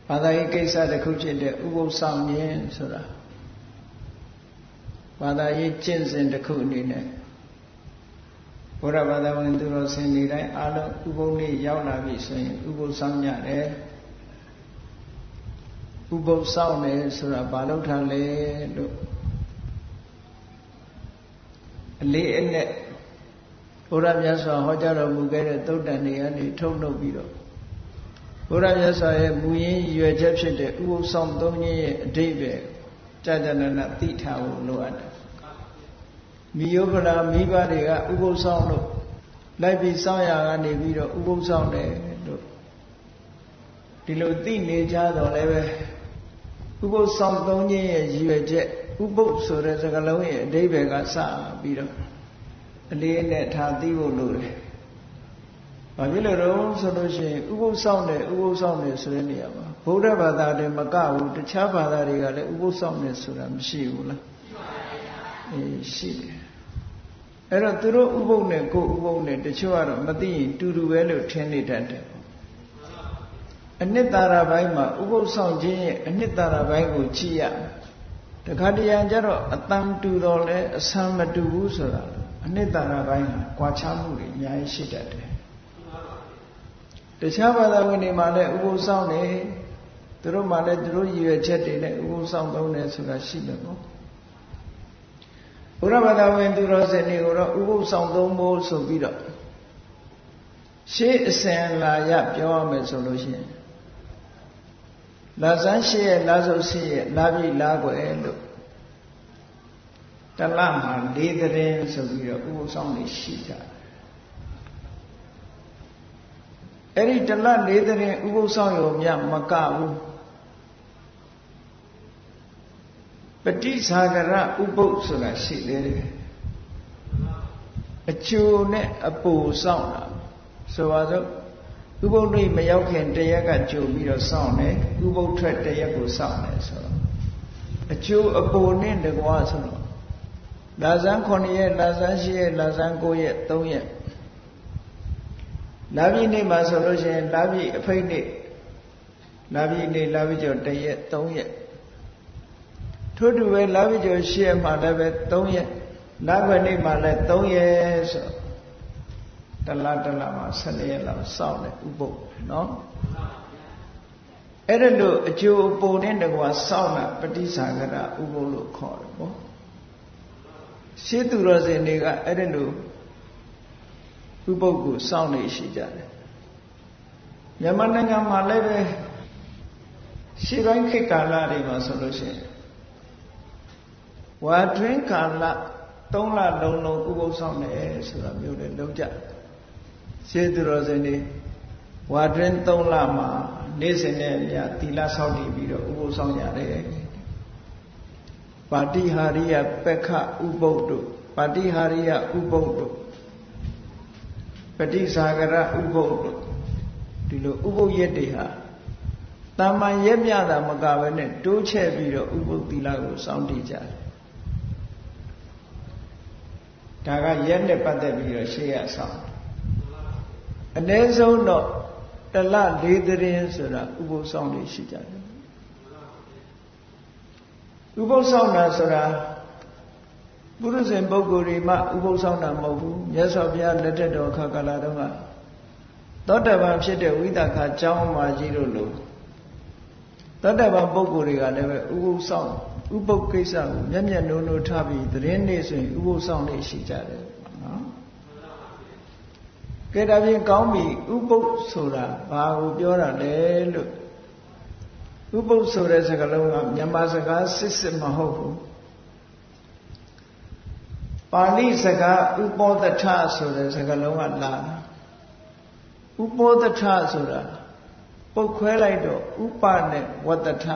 ဘာသာရေးကိစ္စတစ်ခုဖြစ်တဲ့ဥပုသ်ဆောင်ခြင်းဆိုတာဘာသာရေးကျင့်စဉ်တစ်ခုအနေနဲ့ဘုရားဘာသာဝင်သူတော်စင်တွေတိုင်းအားလုံးဥပုသ်နေ့ရောက်လာပြီဆိုရင်ဥပုသ်ဆောင်ကြတယ်ဥပုသ်ဆောင်တယ်ဆိုတာဘာလို့ထားလဲလို့အလေးအနက်ဘုရားမြတ်စွာဟောကြားတော်မူခဲ့တဲ့သုတ္တန်တွေကနေထုတ်နှုတ်ပြီးတော့ဘုရားမြတ်စွာရဲ့မူရင်းရွယ်ချက်ဖြစ်တဲ့ဥပုသ်ဆောင်သုံးခြင်းရဲ့အဓိပ္ပာယ်ကြာကြာနာနာသိထားဖို့လိုအပ်တယ်မိယောဖလာမိဘတွေကဥပုသ်ဆောင်လို့လိုက်ပြီးစောင့်ရကနေပြီးတော့ဥပုသ်ဆောင်တယ်လို့ဒီလိုသိနေကြတော့လည်းပဲဥပုသ်ဆောင်သုံးခြင်းရဲ့ရည်ရွယ်ချက်ဥပုသ်ဆိုတဲ့စကားလုံးရဲ့အဓိပ္ပာယ်ကစပြီးတော့အလေးနဲ့ထားသိဖို့လိုတယ်။ဘာဖြစ်လို့တော့ဆိုလို့ရှိရင်ဥပုသ်ဆောင်တယ်ဆိုတဲ့နေရာမှာဗုဒ္ဓဘာသာတည်းမကဘူးတခြားဘာသာတွေကလည်းဥပုသ်ဆောင်တယ်ဆိုတာမရှိဘူးလား။ရှိတယ်။အဲ့တော့သူတို့ဥပုသ်နဲ့ကိုယ်ဥပုသ်နဲ့တချို့ကတော့မသိရင်တူတူပဲလို့ထင်နေတတ်တယ်။အနှစ်သာရပိုင်းမှာဥပုသ်ဆောင်ခြင်းရဲ့အနှစ်သာရပိုင်းကိုကြည့်ရမယ်။တခါတရံကျတော့အတန်တူတော့လဲအဆံမတူဘူးဆိုတာအနှစ်သာရပိုင်းဟာကွာခြားမှုတွေအများကြီးရှိတတ်တယ်။တခြားဘာသာဝင်တွေမှာလည်းဥပုသ်ဆောင်တယ်သူတို့မှလည်းသူတို့ရည်ရွယ်ချက်တွေနဲ့ဥပုသ်ဆောင်သုံးတယ်ဆိုတာရှိတယ်ပေါ့ဘုရားဘာသာဝင်သူတော်စင်တွေကိုတော့ဥပုသ်ဆောင်သုံးဖို့ဆိုပြီးတော့ရှေးအစဉ်လာရပြောရမယ်ဆိုလို့ရှိရင်လာဇန်းရှိရဲ့လာစုပ်ရှိရဲ့လာပြီလာွယ်လို့တလမှာ၄သတင်းဆိုပြီးတော့ဥပုသ်ဆောင်နေရှိကြတယ်အဲ့ဒီတလ၄သတင်းဥပုသ်ဆောင်ရောမြမကဘူးပฏิစာဂရဥပုသ်ဆိုတာရှိသေးတယ်အကျိုးနဲ့အပူဆောင်တာဆိုပါစို့ဥပုသ်နေ့မရောက်ခင်တရက်ကကြိုပြီးတော့စောင့်တယ်ဥပုသ်ထွက်တရက်ကိုစောင့်တယ်ဆိုတော့အကျိုးအပူနဲ့တကွာဆိုတော့လာဇန်း9ရက်လာဇန်း10ရက်လာဇန်း9ရက်3ရက်လာပြီနေ့မှာဆိုလို့ရှိရင်လာပြီအဖိတ်နေ့လာပြီနေ့လာပြီကျော်1ရက်3ရက်ထို့တူပဲလာပြီကျော်10ရက်မှာလည်းပဲ3ရက်လာခွေနေ့မှာလည်း3ရက်ဆိုတလားမှာ12ရက်လောက်စောင့်တယ်ဥပုသ်နော်အဲ့ဒါလို့အကျိုးအပုံနဲ့တကွာစောင့်တာပฏิစာဂရဥပုသ်လို့ခေါ်တယ်ပေါ့ရှင်းသူတော်စင်တွေကအဲ့ဒါလို့ဥပုသ်ကိုစောင့်နေရှိကြတယ်မြန်မာနိုင်ငံမှာလည်းပဲရှေးပိုင်းခေတ်ကာလတွေမှာဆိုလို့ရှိရင်ဝါတွင်းကာလ3လလုံးလုံးဥပုသ်ဆောင်တယ်ဆိုတာမျိုးလည်းလုံးကြရှေးသူတော်စင်တွေဝါတွင်း3လမှာနေ့စဉ်နဲ့အမျှသီလဆောက်တည်ပြီးတော့ဥပုသ်ဆောင်ကြတယ်ပါတိဟာရိယပက္ခဥပုသ်တို့ပါတိဟာရိယဥပုသ်တို့ပฏิစာဂရဥပုသ်တို့ဒီလိုဥပုသ်ရက်တွေဟာတမ္မာရက်မြတာမကဘဲနဲ့တိုးချဲ့ပြီးတော့ဥပုသ်သီလကိုစောင့်တည်ကြတယ်ဒါကရက်နဲ့ပတ်သက်ပြီးတော့ရှေ့ရဆောင်အနည်းဆုံးတော့တလ၄သတင်းဆိုတာဥပုသ်ဆောင်နေရှိကြတယ်ဥပုသ်ဆောင်တာဆိုတာပုရုဇဉ်ပုဂ္ဂိုလ်တွေမှဥပုသ်ဆောင်တာမဟုတ်ဘူးမြတ်စွာဘုရားလက်ထက်တော်ခါကာလတုန်းကသောတပန်ဖြစ်တဲ့ဝိသခာကျောင်းမာကြီးတို့လိုသောတပန်ပုဂ္ဂိုလ်တွေကလည်းပဲဥပုသ်ဆောင်ဥပုသ်ကိစ္စကိုမျက်မျက်နှိုးနှိုးထားပြီးသတင်းနေ့ဆိုရင်ဥပုသ်ဆောင်နေရှိကြတယ်နော်ကဲဒါဖြင့်ကောင်းပြီဥပုသ်ဆိုတာဘာကိုပြောတာလဲလို့ဥပုသ်ဆိုတဲ့စကားလုံးကမြန်မာစကားစစ်မဟုတ်ဘူးပါဠိစကားဥပောသထဆိုတဲ့စကားလုံးကလာဥပောသထဆိုတာပုတ်ခွဲလိုက်တော့ဥပနဲ့ဝတ္တထ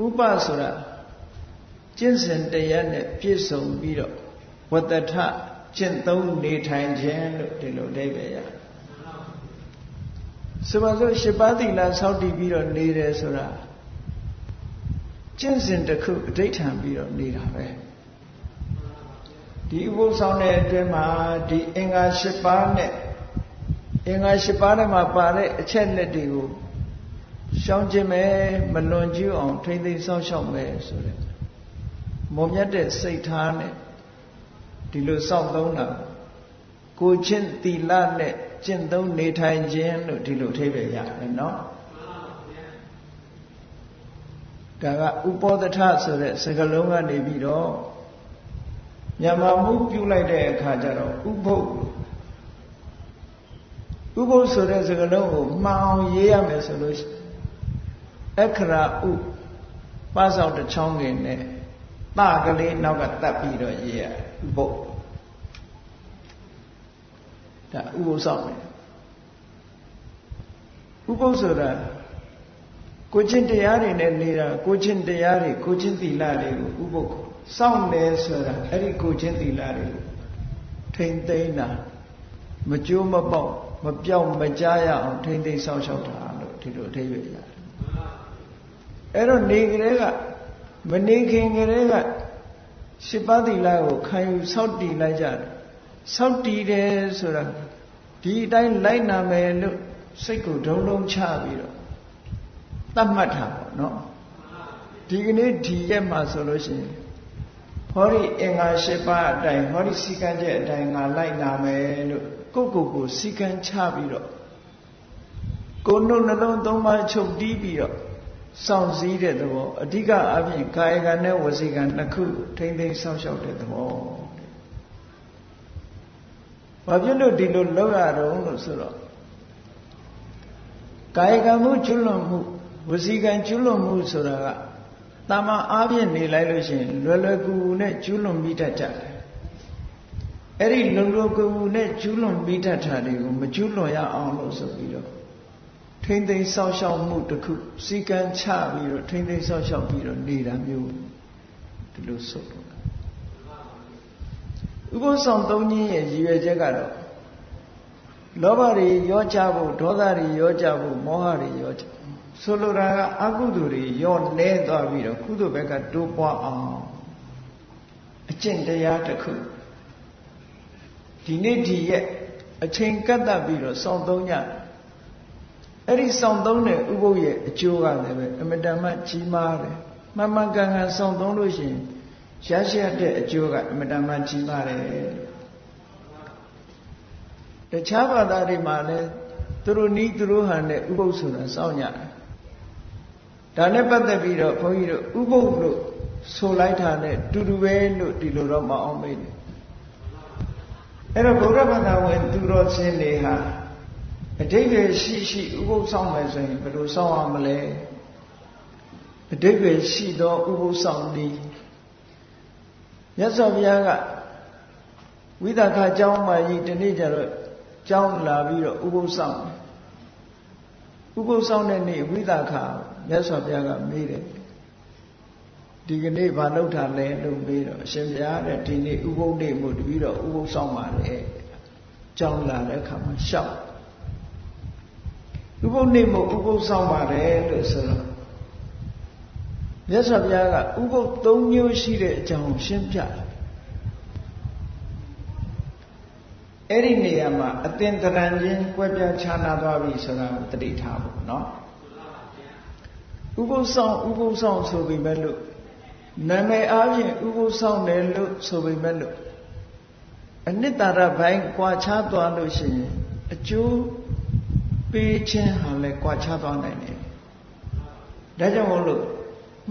ဥပဆိုတာကျင့်စဉ်တရားနဲ့ပြည့်စုံပြီးတော့ဝတ္တထကျင့်သုံးနေထိုင်ခြင်းလို့ဒီလိုအဓိပ္ပာယ်ရဆိုပါစို့8ပါးသီလဆောက်တည်ပြီးတော့နေတယ်ဆိုတာကျင့်စဉ်တစ်ခုအဋ္ဌံပြီးတော့နေတာပဲဒီဥပုသ်ဆောင်တဲ့အတွင်းမှာဒီအင်္ဂါ8ပါးနဲ့အင်္ဂါ8ပါးထဲမှာပါတဲ့အချက်လက်တွေကို ရှောင်ကျင်မယ်မလွန်ကျူးအောင်ထိမ့်သိမ်းစောင့်ရှောက်မယ်ဆိုတဲ့မုံမြတ်တဲ့စိတ်ထားနဲ့ဒီလိုစောင့်သုံးတာကိုချင်းသီလနဲ့ကျင့်သုံးနေထိုင်ခြင်းလို့ဒီလိုအဓိပ္ပာယ်ရတယ်နော်ဒါကဥပောသထဆိုတဲ့စကားလုံးကနေပြီးတော့မြန်မာမှုပြုလိုက်တဲ့အခါကျတော့ဥပုပ်ဆိုတဲ့စကားလုံးကိုမှန်အောင်ရေးရမယ်ဆိုလို့အခရာဥပါးဆောင်တစ်ချောင်းငယ်နဲ့တကလေးနောက်ကတတ်ပြီးတော့ရေးရဥပုပ်ဒါဥပုပ်ဆောင်တယ်ဥပုပ်ဆိုတာကိုချင်းတရားတွေနဲ့နေတာကိုချင်းတရားတွေကိုချင်းသီလတွေကိုဥပုပ်စောင့်တယ်ဆိုတာအဲ့ဒီကိုချင်းသီလတွေကိုထိမ့်သိမ်းတာမကြိုးမပေါက်မပြောင်းမကြားရအောင်ထိမ့်သိမ်းစောင့်ရှောက်တာလို့ဒီလိုအဓိပ္ပာယ်ရတယ်အဲ့တော့နေကလေးကမနေခင်ကလေးကရှစ်ပါးသီလကိုခံယူစောင့်တည်လိုက်ကြတယ်စောင့်တည်တယ်ဆိုတာဒီအတိုင်းလိုက်နာမယ်လို့စိတ်ကိုဒုံဒုံချပြီးတော့သတ်မှတ်တာပေါ့နော်ဒီကနေ့ဒီရက်မှာဆိုလို့ရှိရင်ဟောဒီအင်္ဂါ၈ပါးအတိုင်းဟောဒီစီကံချက်အတိုင်းငါလိုက်နာမယ်လို့ကိုစီကံချပြီးတော့ကိုယ်နှုတ်နှလုံးသုံးပါးချုပ်တီးပြီးတော့စောင့်စည်းတဲ့သဘောအဓိကအပြင်ကာယကံနဲ့ဝစီကံနှစ်ခုထိမ့်သိမ်းစောင့်ရှောက်တဲ့သဘောဘာဖြစ်လို့ဒီလိုလုပ်ရတော့လို့ဆိုတော့ကာယကံမှုကျွလွန်မှုဝစီကံကျွလွန်မှုဆိုတာကတာမန်အားဖြင့်နေလိုက်လို့ရှိရင်လွယ်လွယ်ကူကူနဲ့ကျွလွန်မိတတ်ကြတယ်အဲ့ဒီလွယ်လွယ်ကူကူနဲ့ကျွလွန်မိတတ်တာတွေကိုမကျွလွန်ရအောင်လို့ဆိုပြီးတော့ထိမ့်သိမ်းစောင့်ရှောက်မှုတစ်ခုစီကံချပြီးတော့ထိမ့်သိမ်းစောင့်ရှောက်ပြီးတော့နေတာမျိုးဒီလိုဆိုတော့ဥပုသ်ဆောင်သုံးခြင်းရဲ့ရည်ရွယ်ချက်ကတော့လောဘတွေရောကြဖို့ဒေါသတွေရောကြဖို့မောဟတွေရောကြဆိုလိုတာကအကုသိုလ်တွေရောလဲသွားပြီးတော့ကုသိုလ်ဘက်ကတိုးပွားအောင်အကျင့်တရားတစ်ခုဒီနေ့ဒီရက်အချိန်ကပ်တတ်ပြီးတော့စောင့်သုံးကြအဲ့ဒီစောင့်သုံးတဲ့ဥပုသ်ရဲ့အကျိုးကလည်းပဲအမတန်မှကြီးမားတယ်မှန်မှန်ကန်ကန်စောင့်သုံးလို့ရှိရင်ရရှိတဲ့အကျိုးကအမတန်မှကြီးမားတယ်တခြားဘာသာတွေမှာလည်းသူတို့နီးသူတို့ဟန်တဲ့ဥပုသ်ဆိုတာစောင့်ကြတယ်ဒါနဲ့ပတ်သက်ပြီးတော့ဘုန်းကြီးတို့ဥပုသ်လို့ဆိုလိုက်တာနဲ့တူတူပဲလို့ဒီလိုတော့မအောင်မေးတယ်အဲ့တော့ဗုဒ္ဓဘာသာဝင်သူတော်စင်တွေဟာအဓိပ္ပာယ်ရှိဥပုသ်ဆောင်မယ်ဆိုရင်ဘယ်လိုဆောင်ရမလဲအဓိပ္ပာယ်ရှိသောဥပုသ်ဆောင်သည်မြတ်စွာဘုရားကဝိသခအကြောင်းမှကြီးဒီနေ့ကျတော့ကြောင်းလာပြီးတော့ဥပုသ်ဆောင်ဥပုသ်ဆောင်တဲ့နေ့ဝိသခမြတ်စွာဘုရားကမေးတယ်ဒီကနေ့ဘာလုပ်တာလဲလို့မေးတော့အရှင်ဘုရားတဲ့ဒီနေ့ဥပုသ်နေ့မို့တပြီးတော့ဥပုသ်ဆောင်ပါတယ်ကြောင်းလာတဲ့အခါမှာရှောက်ဥပုသ်နေ့မို့ဥပုသ်ဆောင်ပါတယ်လို့ဆိုတော့မြတ်စွာဘုရားကဥပုသ်၃မျိုးရှိတဲ့အကြောင်းရှင်းပြတယ်အဲ့ဒီနေရာမှာအသင်္တရံချင်းကွဲပြားခြားနာသွားပြီဆိုတာကိုသတိထားဖို့နော်ဥပုသ်ဆောင်ဆိုပေမဲ့လို့နာမည်အားဖြင့်ဥပုသ်ဆောင်တယ်လို့ဆိုပေမဲ့လို့အနှစ်သာရဘိုင်းကွာခြားသွားလို့ရှိရင်အကျိုးပေးခြင်းဟာလည်းကွာခြားသွားနိုင်တယ်ဒါကြောင့်မို့လို့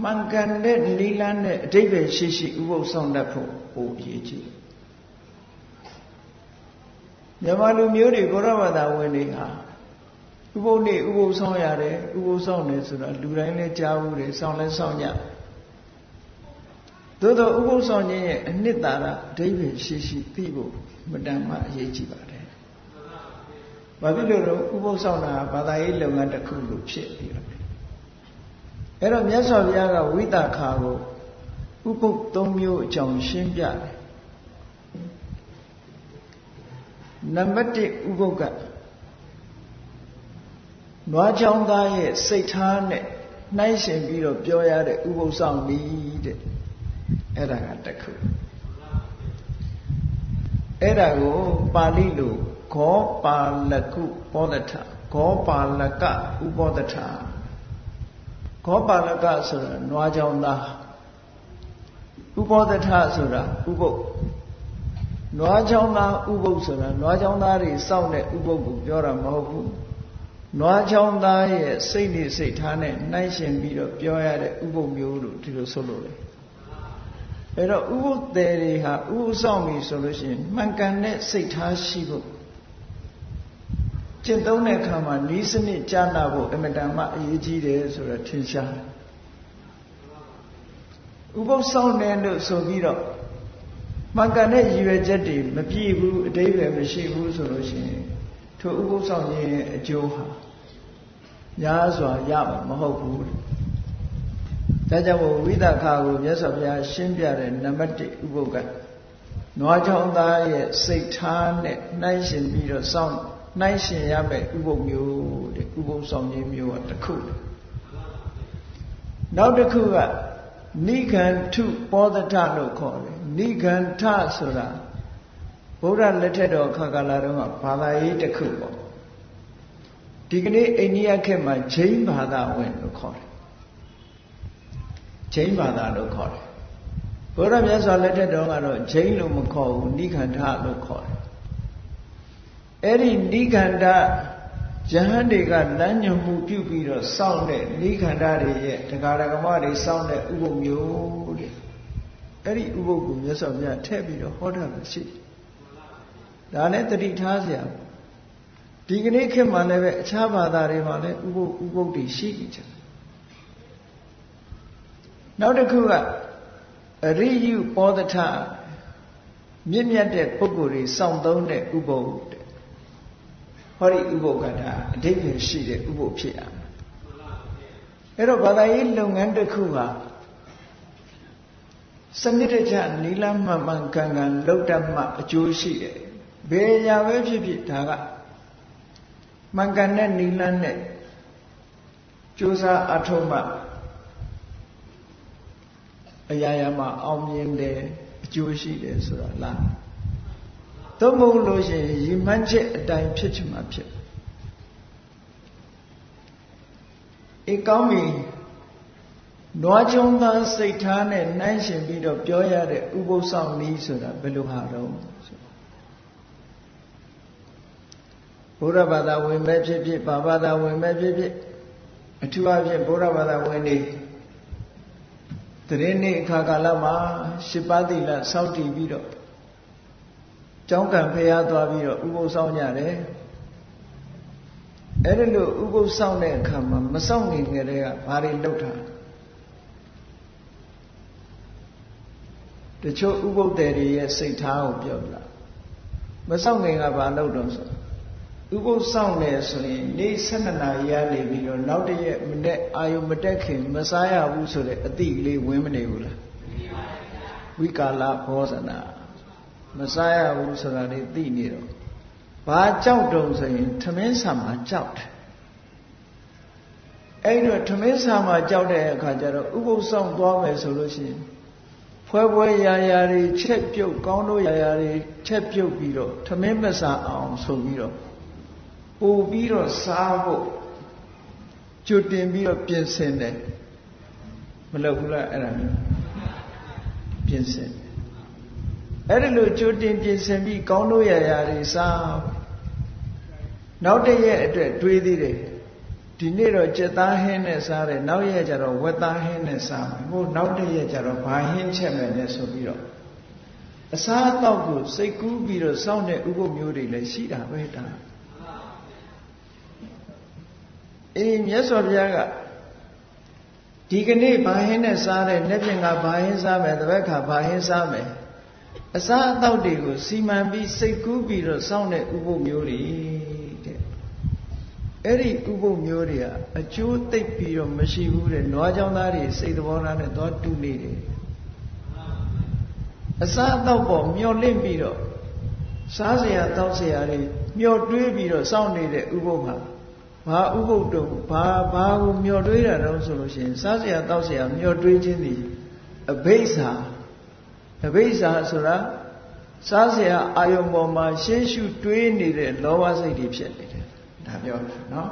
မှန်ကန်တဲ့နိလန်းနဲ့အဓိပ္ပာယ်ရှိဥပုသ်ဆောင်တတ်ဖို့ဟိုအရေးကြီးမြန်မာလူမျိုးတွေဘုရားဘာသာဝင်တွေဟာဥပုသ်နေ့ဥပုသ်ဆောင်ရတယ်ဥပုသ်ဆောင်တယ်ဆိုတာလူတိုင်းလည်းကြားဘူးတယ်ဆောင်လဲဆောင်ကြသို့တော့ဥပုသ်ဆောင်ခြင်းရဲ့အနှစ်သာရအဓိပ္ပာယ်ရှိသိဖို့မတန်မှအရေးကြီးပါတယ်။ဘာဖြစ်လို့လဲဥပုသ်ဆောင်တာဘာသာရေးလုပ်ငန်းတစ်ခုလို့ဖြစ်ပြီးတော့အဲ့တော့မြတ်စွာဘုရားကဝိသခာကိုဥပုသ်၃မျိုးအကြောင်းရှင်းပြတယ်နံပါတ်1ဥပုသ်ကနွားချောင်းသားရဲ့စိတ်ထားနဲ့နှိုင်းရှင်ပြီးတော့ပြောရတဲ့ဥပုသ်ဆောင်နည်းတဲ့အဲ့ဒါကတစ်ခုအဲ့ဒါကိုပါဠိလိုဂောပါလကုပောဒထဂောပါလကဥပောဒထ ခောပါလကဆိုတာနွားချောင်းသားဥပောဒထဆိုတာဥပုပ်နွားချောင်းသားဥပုပ်ဆိုတာနွားချောင်းသားတွေစောင့်တဲ့ဥပုပ်ကိုပြောတာမဟုတ်ဘူးနွားချောင်းသားရဲ့စိတ်နေစိတ်ထားနဲ့နှိုင်းရှင်ပြီးတော့ပြောရတဲ့ဥပုပ်မျိုးလို့ဒီလိုဆိုလို့လေအဲ့တော့ဥပုပ်တယ်တွေဟာဥပုပ်ဆောင်ပြီဆိုလို့ရှိရင်မှန်ကန်တဲ့စိတ်ထားရှိဖို့ကျင့်သုံးတဲ့အခါမှာဤစနစ်ကြားနာဖို့အမတန်မှအရေးကြီးတယ်ဆိုတော့ထင်ရှားတယ်ဥပုပ်ဆောင်တယ်လို့ဆိုပြီးတော့မှန်ကန်တဲ့ရည်ရွယ်ချက်တွေမပြည့်ဘူးအတိတ်ပဲမရှိဘူးဆိုလို့ရှိရင်ထိုဥပုပ်ဆောင်ခြင်းရဲ့အကျိုးဟာများစွာရမှာမဟုတ်ဘူးဒါကြောင့်ဝိသခာကိုမြတ်စွာဘုရားရှင်းပြတဲ့နံပါတ်1ဥပုပ်ကနွားချောင်းသားရဲ့စိတ်ထားနဲ့နှိုင်းရှင်ပြီးတော့စောင့်နှိုင်းရှင်ရမယ့်ဥပုပ်မျိုးတဲ့ဥပုပ်ဆောင်ခြင်းမျိုးကတစ်ခုနောက်တစ်ခုကနိဂန္ဓုပောဒထလို့ခေါ်တယ်နိဂန္ဓဆိုတာဗုဒ္ဓလက်ထက်တော်ခါကာလတုန်းကဘာသာရေးတစ်ခုပေါ့ဒီကနေ့အိန္ဒိယခေတ်မှာဂျိန်းဘာသာဝင်လို့ခေါ်တယ်ဂျိန်းဘာသာလို့ခေါ်တယ်ဘုရားမြတ်စွာလက်ထက်တော်ကတော့ဂျိန်းလို့မခေါ်ဘူးနိဂန္ဓလို့ခေါ်တယ်အဲ့ဒီနိဂန္ဓယဟန်တွေကလမ်းညွှန်မှုပြုပြီးတော့စောင့်တဲ့နိဂန္ဓတွေရဲ့တရားဓမ္မတွေစောင့်တဲ့ဥပုပ်မျိုးတဲ့အဲ့ဒီဥပုပ်ကိုမြတ်စွာဘုရားထည့်ပြီးတော့ဟောတာလို့ရှိဒါနဲ့တတိထားစရာဒီကနေ့ခေတ်မှာလည်းပဲအခြားဘာသာတွေမှာလည်းဥပုပ်တွေရှိကြတယ်နောက်တစ်ခုကအရိယုပောဒထမြင့်မြတ်တဲ့ပုဂ္ဂိုလ်တွေစောင့်သုံးတဲ့ဥပုပ်တဲ့ဟောဒီဥပုပ်ကဒါအဓိပ္ပာယ်ရှိတဲ့ဥပုပ်ဖြစ်ရမယ်အဲ့တော့ဘာသာရေးလုပ်ငန်းတစ်ခုဟာစနစ်တကျနီလမှန်မှန်ကန်ကန်လုပ်တတ်မှအကျိုးရှိတယ်ဘယ်ညာပဲဖြစ်ဖြစ်ဒါကမှန်ကန်တဲ့နီလနဲ့ကြိုးစားအထောက်မှအရာရာမှာအောင်မြင်တယ်အကျိုးရှိတယ်ဆိုတာလားသို့မဟုတ်လို့ရှိရင်ရည်မှန်းချက်အတိုင်းဖြစ်ချင်မှဖြစ်ကောင်းပြီနွားချောင်းသားစိတ်ထားနဲ့နှိုင်းရှင်ပြီးတော့ပြောရတဲ့ဥပုပ်ဆောင်နည်းဆိုတာဘယ်လိုဟာတော့ဘုရားဘာသာဝင်ပဲဖြစ်ဖြစ်ဘာဘာသာဝင်ပဲဖြစ်ဖြစ်အထူးအဖြင့်ဘုရားဘာသာဝင်တွေတရင်နေ့အခါကာလမှာ7ပါးသီလစောင့်တည်ပြီးတော့ကျောင်းကံဖျားသွားပြီးတော့ဥပုပ်ဆောင်ကြတယ်အဲ့ဒီလိုဥပုပ်ဆောင်တဲ့အခါမှာမဆောင်ငင်ငယ်တွေကဘာတွေလုပ်တာတချို့ဥပုပ်တယ်တွေရဲ့စိတ်ထားကိုပြောပြမဆောင်ငင်ကဘာလုပ်တော့ဆိုဥပုပ်ဆောင်တယ်ဆိုရင်နေ့12နာရီရနေပြီးတော့နောက်တရက်မနေ့အာယုမတက်ခင်မစားရဘူးဆိုတဲ့အတိကလေးဝင်မနေဘူးလားဝိကာလဘောဇနာမစားရဘူးဆိုတာလေးသိနေတော့ဘာကြောက်တုံဆိုရင်ထမင်းဆာမှာကြောက်တယ်အဲ့တော့ထမင်းဆာမှာကြောက်တဲ့အခါကျတော့ဥပုပ်ဆောင်သွားမယ်ဆိုလို့ရှိရင်ဖွဲရာရာတွေချက်ပြုတ်ကောင်းတို့ရာရာတွေချက်ပြုတ်ပြီးတော့ထမင်းမစားအောင်ဆိုပြီးတော့ပို့ပြီးတော့စားဖို့ကြိုတင်ပြီးတော့ပြင်ဆင်တယ်မလုပ်ဘူးလားအဲ့ဒါမျိုးပြင်ဆင်အဲ့ဒီလိုကြိုတင်ပြင်ဆင်ပြီးကောင်းတို့ရာရာတွေစားနောက်တရက်အတွက်တွေးသေးတယ်ဒီနေ့တော့ကြက်သားဟင်းနဲ့စားတယ်နောက်ရက်ကျတော့ဝက်သားဟင်းနဲ့စားမယ်ဟိုနောက်တရက်ကျတော့ဘာဟင်းချက်မယ်လဲဆိုပြီးတော့အစားအသောက်ကိုစိတ်ကူးပြီးတော့စောင့်တဲ့ဥပုပ်မျိုးတွေလည်းရှိတာပဲဒါမြတ်စွာဘုရားကဒီကနေ့ဘာဟင်းနဲ့စားတယ်နေ့ပြင်ကဘာဟင်းစားမယ်တပတ်ခါဘာဟင်းစားမယ်အစားအသောက်တွေကိုစီမံပြီးစိတ်ကူးပြီးတော့စောင့်တဲ့ဥပုပ်မျိုးတွေတဲ့အဲ့ဒီဥပုပ်မျိုးတွေကအကျိုးသိပ်ပြီးတော့မရှိဘူးတဲ့နွားချောင်းသားတွေစိတ်သဘောထားနဲ့သွားတူနေတယ်အစားအသောက်ပေါ်မျောလင့်ပြီးတော့စားစရာတောက်စရာတွေမျောတွေးပြီးတော့စောင့်နေတဲ့ဥပုပ်မှာဘာဥပုပ်တုံဘာကိုမျောတွေးတာတော့ဆိုလို့ရှိရင်စားစရာတောက်စရာမျောတွေးခြင်းသည်အဘိဇ္ဇာဆိုတာစားစရာအာယုံပေါ်မှာရှင်းရှုတွေးနေတဲ့လောဘစိတ်တွေဖြစ်နေတယ်ဒါပြောတယ်နော်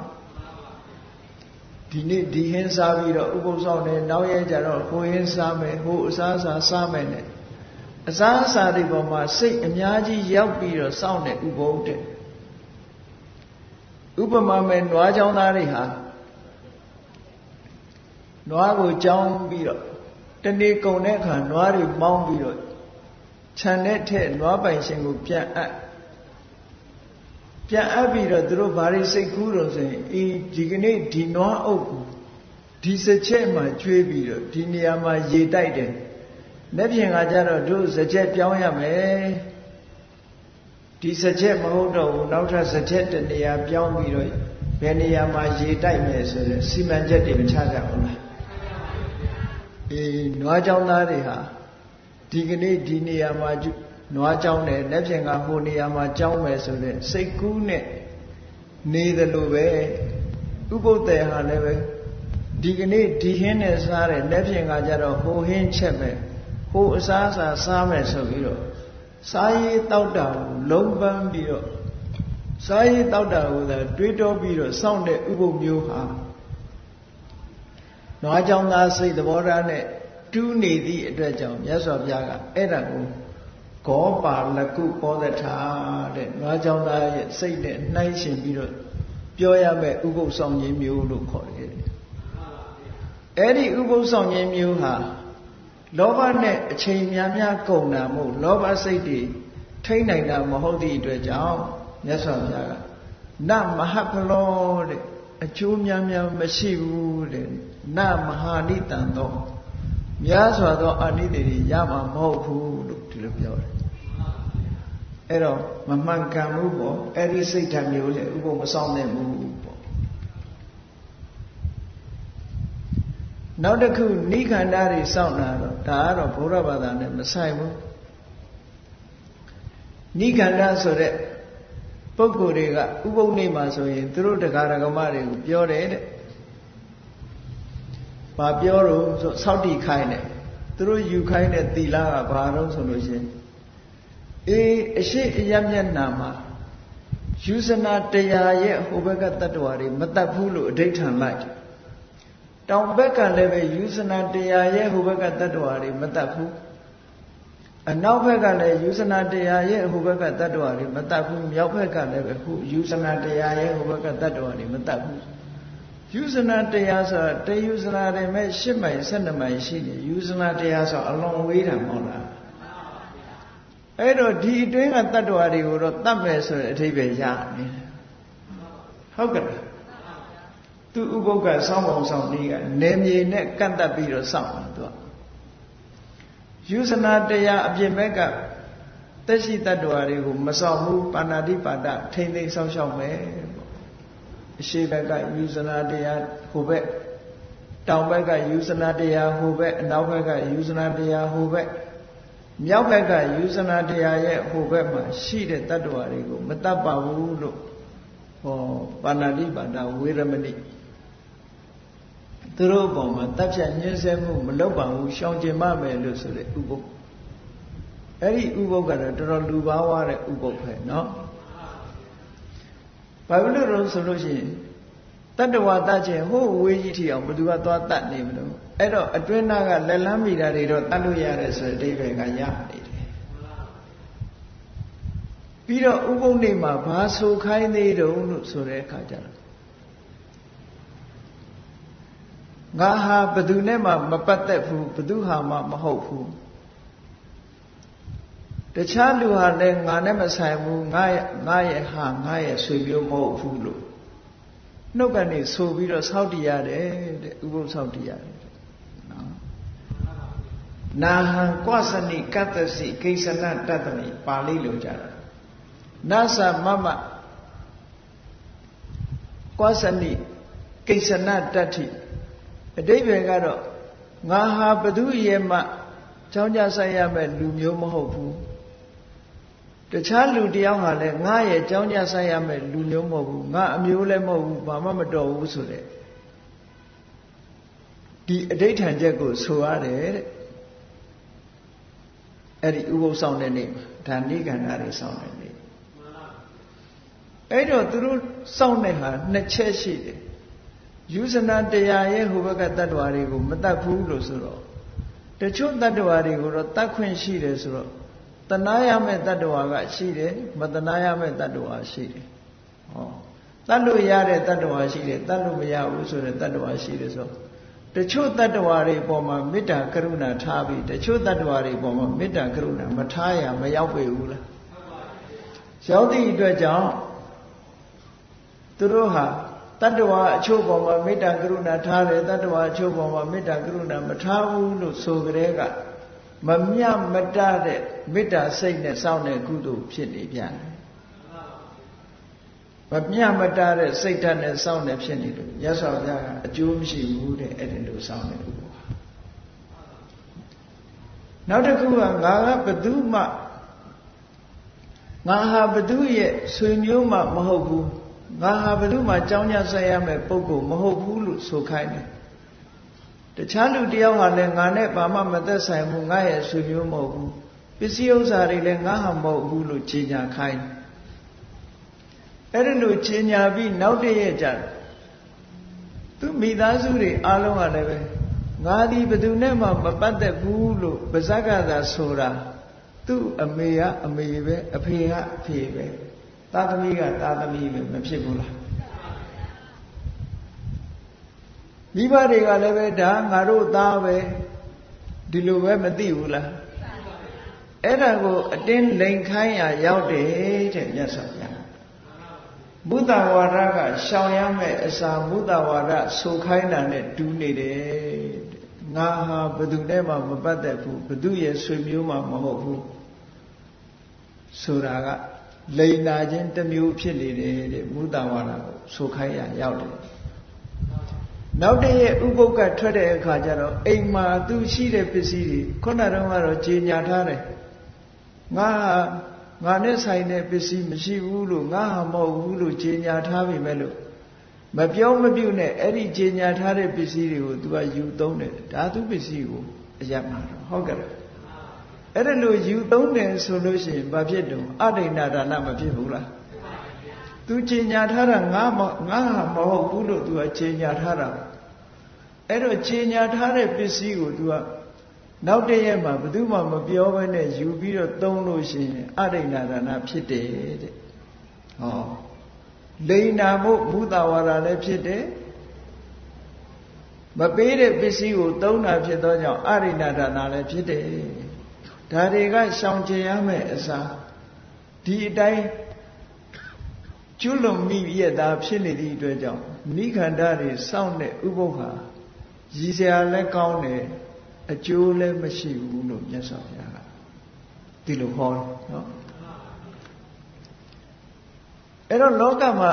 ဒီ ဒီနေ့ဒီဟင်းစားပြီးတော့ဥပုသ်ဆောင်တယ်နောက်ရဲကြတော့ဟိုဟင်းစားမယ်ဟိုအစားအစာစားမယ်နဲ့အစားအစာတွေပေါ်မှာစိတ်အများကြီးရောက်ပြီးတော့စောင့်တဲ့ဥပုသ်တဲ့ဥပမာမဲ့နွားကြောင်းသားတွေဟာနွားကိုကြောင်းပြီးတော့တနေ့ကုန်တဲ့အခါနွားတွေမောင်းပြီးတော့ခြံတဲ့ထက်နွားပိုင်ရှင်ကိုပြန်အပ်ပြီးတော့သူတို့ဘာတွေစိတ်ကူးတော့ဆိုရင်ဒီကနေ့ဒီနွားအုပ်ကိုဒီစချက်မှကျွေးပြီးတော့ဒီနေရာမှာရေတိုက်တယ်လက်ပြင်ကကြတော့တို့စချက်ပြောင်းရမယ်ဒီစချက်မဟုတ်တော့ဘူးနောက်ထပ်စချက်တနေရာပြောင်းပြီးတော့ဘယ်နေရာမှာရေတိုက်မယ်ဆိုရင်စီမံချက်တွေမချကြဘူးလားနွားကြောင်းသားတွေဟာဒီကနေ့ဒီနေရာမှာနွားကြောင်းတယ်လက်ပြင်ကဟိုနေရာမှာကြောင်းမယ်ဆိုတဲ့စိတ်ကူးနဲ့နေတယ်လို့ပဲဥပုသ်တယ်ဟာလည်းပဲဒီကနေ့ဒီဟင်းနဲ့စားတယ်လက်ပြင်ကကြတော့ဟိုဟင်းချက်မယ်ဟိုအစားအစာစားမယ်ဆိုပြီးတော့စားရေးတောက်တာကိုလုံးပန်းပြီးတော့စားရေးတောက်တာကိုသာတွေးတောပြီးတော့စောင့်တဲ့ဥပုသ်မျိုးဟာနွားကြောင်းသားစိတ်သဘောထားနဲ့တူးနေသည့်အတွက်ကြောင့်မြတ်စွာဘုရားကအဲ့ဒါကိုဂောပါလကုပောဒထာတဲ့နွားကြောင်းသားရဲ့စိတ်နဲ့နှိုင်းရှင်ပြီးတော့ပြောရမယ့်ဥပုသ်ဆောင်ခြင်းမျိုးလို့ခေါ်တယ်အဲ့ဒီဥပုသ်ဆောင်ခြင်းမျိုးဟာလောဘနဲ့အချိန်များများကုန်တာမဟုတ်လောဘစိတ်တွေထိနိုင်တာမဟုတ်သည့်အတွက်ကြောင့်မြတ်စွာဘုရားကနမဟဖလောတဲ့အကျိုးများများမရှိဘူးတဲ့နမဟာနိတံသောများစွာသောအာနိသင်တွေရမှာမဟုတ်ဘူးလို့ဒီလိုပြောတယ်အဲ့တော့မမှန်ကန်ဘူးပေါ့အဲ့ဒီစိတ်ဓာတ်မျိုးလေဥပုသ်မဆောင်နိုင်ဘူးပေါ့နောက်တစ်ခုနိခန္ဓာတွေစောင့်တာတော့ဒါကတော့ဘုရားဘာသာနဲ့မဆိုင်ဘူးနိခန္ဓာဆိုတဲ့ပုဂ္ဂိုလ်တွေကဥပုသ်နေ့မှာဆိုရင်သူတို့တရားဓမ္မတွေကိုပြောတယ်တဲ့ဘာပြောတော့ဆိုစောင့်တည်ခိုင်းတယ်သူတို့ယူခိုင်းတဲ့သီလကဘာတော့ဆိုလို့ရှိရင်အရှိအယမျက်နာမှာယူဇနာတရားရဲ့ဟိုဘက်ကတ attva တွေမတတ်ဘူးလို့အဓိဋ္ဌာန်လိုက်တောင်ဘက်ကလည်းပဲယူဇနာတရားရဲ့ဟိုဘက်ကတ attva တွေမတတ်ဘူးအနောက်ဘက်ကလည်းယူဇနာတရားရဲ့ဟိုဘက်ကတ attva တွေမတတ်ဘူးမြောက်ဘက်ကလည်းပဲခုယူဇနာတရားရဲ့ဟိုဘက်ကတ attva တွေမတတ်ဘူးယူဇနာတရားဆိုတာတယူဇနာတွေမဲ့10မိုင်12မိုင်ရှိနေယူဇနာတရားဆိုအလွန်ဝေးတာမဟုတ်လားအဲ့တော့ဒီအတွင်းကတ attva တွေကိုတော့တတ်မယ်ဆိုတဲ့အဓိပ္ပာယ်ရနေတယ်ဟုတ်ကဲ့သူဥပုပ်ကစောင်းပုံဆောင်နည်းကနေမြေနဲ့ကန့်တက်ပြီးတော့စောင့်တာသူကယူဇနာတရားအပြင်ဘက်ကတက်ရှိတ attva တွေကိုမဆောင်ဘူးပါဏာတိပါဒထိမ့်သိမ်းဆောင်ရှောက်မယ်ပေါ့အရှိဘက်ကယူဇနာတရားဟိုဘက်တောင်ဘက်ကယူဇနာတရားဟိုဘက်အနောက်ဘက်ကယူဇနာတရားဟိုဘက်မြောက်ဘက်ကယူဇနာတရားရဲ့ဟိုဘက်မှာရှိတဲ့တ attva တွေကိုမတတ်ပါဘူးလို့ဟောပါဏာတိပါဒဝေရမဏိသူတို့ဘောမှာတပ်ဖြတ်ညှင်းဆဲမှုမလုပ်ပါဘူးရှောင်ကျင်မမယ်လို့ဆိုတဲ့ဥပုပ်အဲ့ဒီဥပုပ်ကတော့တော်တော်လူပါဝါတဲ့ဥပုပ်ပဲเนาะဘာလို့လဲဆိုလို့ရှိရင်တတ္တဝါတတ်ခြင်းဟိုးဝေးကြီးထီအောင်ဘယ်သူကသွားတတ်နေမလို့အဲ့တော့အတွင်းသားကလက်လန်းမိတာတွေတော့တတ်လို့ရတယ်ဆိုတဲ့အဓိပ္ပာယ်ကရနေတယ်ပြီးတော့ဥပုပ်နေ့မှာဘာဆိုခိုင်းသေးတုံးလို့ဆိုတဲ့အခါကျတော့ငါဟာဘသူနဲ့မှမပတ်သက်ဘူးဘသူဟာမှမဟုတ်ဘူးတခြားလူဟာလည်းငါနဲ့မဆိုင်ဘူးငါရဲ့ဟာငါရဲ့ဆွေမျိုးမဟုတ်ဘူးလို့နှုတ်ကနေဆိုပြီးတော့စောင့်တည်ရတယ်တဲ့ဥပုသ်စောင့်တည်ရတယ်နော်နာဟံကွသနိကတ္တစီကိစ္စနတတ္တမိပါဠိလိုကြတာနာသမမကွသနိကိစ္စနတတ္ထိအဓိပ္ပာယ်ကတော့ငါဟာဘသူရဲ့မှကြောင်းကြဆိုင်ရမဲ့လူမျိုးမဟုတ်ဘူးတခြားလူတယောက်ဟာလည်းငါရဲ့ကြောင်းကြဆိုင်ရမဲ့လူမျိုးမဟုတ်ဘူးငါအမျိုးလည်းမဟုတ်ဘူးဘာမှမတော်ဘူးဆိုတဲ့ဒီအဓိဋ္ဌာန်ချက်ကိုဆိုရတယ်တဲ့အဲ့ဒီဥပုသ်ဆောင်တဲ့နေ့မှာဒါနိဂန္ဓာတွေဆောင်တဲ့နေ့အဲ့တော့သူတို့စောင့်တဲ့ဟာနှစ်ချက်ရှိတယ် ယူဇနာတရားရဲ့ဟိုဘက်ကတ attva တွေကိုမတတ်ဘူးလို့ဆိုတော့တချို့တ attva တွေကိုတော့တတ်ခွင့်ရှိတယ်ဆိုတော့တဏှာရမဲ့တ attva ကရှိတယ်မတဏှာရမဲ့တ attva ရှိတယ်ဟောတတ်လို့ရတဲ့တ attva ရှိတယ်တတ်လို့မရဘူးဆိုတဲ့တ attva ရှိတယ်ဆိုတချို့တ attva တွေပေါ်မှာမေတ္တာကရုဏာထားပြီးတချို့တ attva တွေပေါ်မှာမေတ္တာကရုဏာမထားရမရောက်ပေဘူးလားရောက်သည့်အတွက်ကြောင့်သူတို့ဟာတ attva အချို့ပေါ်မှာမေတ္တာကရုဏာထားတယ်တ attva အချို့ပေါ်မှာမေတ္တာကရုဏာမထားဘူးလို့ဆိုကြတဲ့ကမမြမတတဲ့မေတ္တာစိတ်နဲ့စောင့်တဲ့ကုသိုလ်ဖြစ်နေပြန်တယ်မမြမတတဲ့စိတ်ဓာတ်နဲ့စောင့်နေဖြစ်နေလို့ရသော်ဘုရားကအကျိုးမရှိဘူးတဲ့အဲ့ဒီလိုစောင့်နေလို့နောက်တစ်ခုကငါကဘသူမှငါဟာဘသူရဲ့ဆွေမျိုးမှမဟုတ်ဘူးငါဟာဘသူမှကြောင်းကြဆက်ရမယ်ပုဂ္ဂိုလ်မဟုတ်ဘူးလို့ဆိုခိုင်းတယ်တခြားလူတယောက်ဟာလည်းငါနဲ့ဘာမှမသက်ဆိုင်ဘူးငါရဲ့ဆွေမျိုးမဟုတ်ဘူးပစ္စည်းဥစ္စာတွေလည်းငါဟာမဟုတ်ဘူးလို့ခြေညာခိုင်းအဲ့ဒီလိုခြေညာပြီးနောက်တည့်ရက်ကျသူမိသားစုတွေအားလုံးကလည်းပဲငါဒီဘသူနဲ့မှမပတ်သက်ဘူးလို့ပါဇက်ကသာဆိုတာသူ့အမေကအမေပဲအဖေကအဖေပဲသားသမီးကသားသမီးပဲမဖြစ်ဘူးလားမိဘတွေကလည်းပဲဒါငါတို့သားပဲဒီလိုပဲမသိဘူးလားအဲ့ဒါကိုအတင်းလိန်ခိုင်းရရောက်တယ်တဲ့မြတ်စွာဘုရားဘုဒ္ဓဝါဒကရှောင်ရမယ့်အစာဘုဒ္ဓဝါဒဆိုခိုင်းတာနဲ့တူနေတယ်ငါဟာဘယ်သူနဲ့မှမပတ်သက်ဘူးဘယ်သူရဲ့ဆွေမျိုးမှမဟုတ်ဘူးဆိုတာကလိန်နာခြင်းတစ်မျိုးဖြစ်နေတယ်တဲ့ဘုဒ္ဓဝါဒကိုဆိုခိုင်းရရောက်တယ်နောက်တည့်ရဲ့ဥပုပ်ကထွက်တဲ့အခါကျတော့အိမ်မှာသူရှိတဲ့ပစ္စည်းတွေခုနတုန်းကတော့ကြေညာထားတယ်ငါနဲ့ဆိုင်တဲ့ပစ္စည်းမရှိဘူးလို့ငါဟာမဟုတ်ဘူးလို့ကြေညာထားပြီမဲ့လို့မပြောမပြုနဲ့အဲ့ဒီကြေညာထားတဲ့ပစ္စည်းတွေကို तू ကယူသုံးတယ်ဒါသူပစ္စည်းကိုအယက်မှာတော့ဟုတ်ကဲ့အဲ့ဒါလို့ယူသုံးတယ်ဆိုလို့ရှိရင်ဘာဖြစ်တုံအဒိဏဒါနမဖြစ်ဘူးလား तू ကြေညာထားတာငါဟာမဟုတ်ဘူးလို့ तू ကကြေညာထားတာအဲ့တော့ကြေညာထားတဲ့ပစ္စည်းကို तू ကနောက်တည့်ရက်မှာဘယ်သူမှမပြောဘဲနဲ့ယူပြီးတော့သုံးလို့ရှိရင်အဒိဏဒါနဖြစ်တယ်တဲ့ဟောလိန်နာမှုဘုဒ္ဓဝါဒလည်းဖြစ်တယ်မပေးတဲ့ပစ္စည်းကိုသုံးတာဖြစ်သောကြောင့်အရိဏဒါနလည်းဖြစ်တယ်ဒါတွေကရှောင်ကျင်ရမယ့်အစားဒီအတိုင်းကျွလွန်မိရတာဖြစ်နေသည့်အတွက်ကြောင့်နိခန္ဓာတွေစောင့်တဲ့ဥပုပ်ဟာရည်စရာလည်းကောင်းတယ်အကျိုးလည်းမရှိဘူးလို့မြတ်စွာဘုရားကဒီလိုဟောတယ်နော်အဲ့တော့လောကမှာ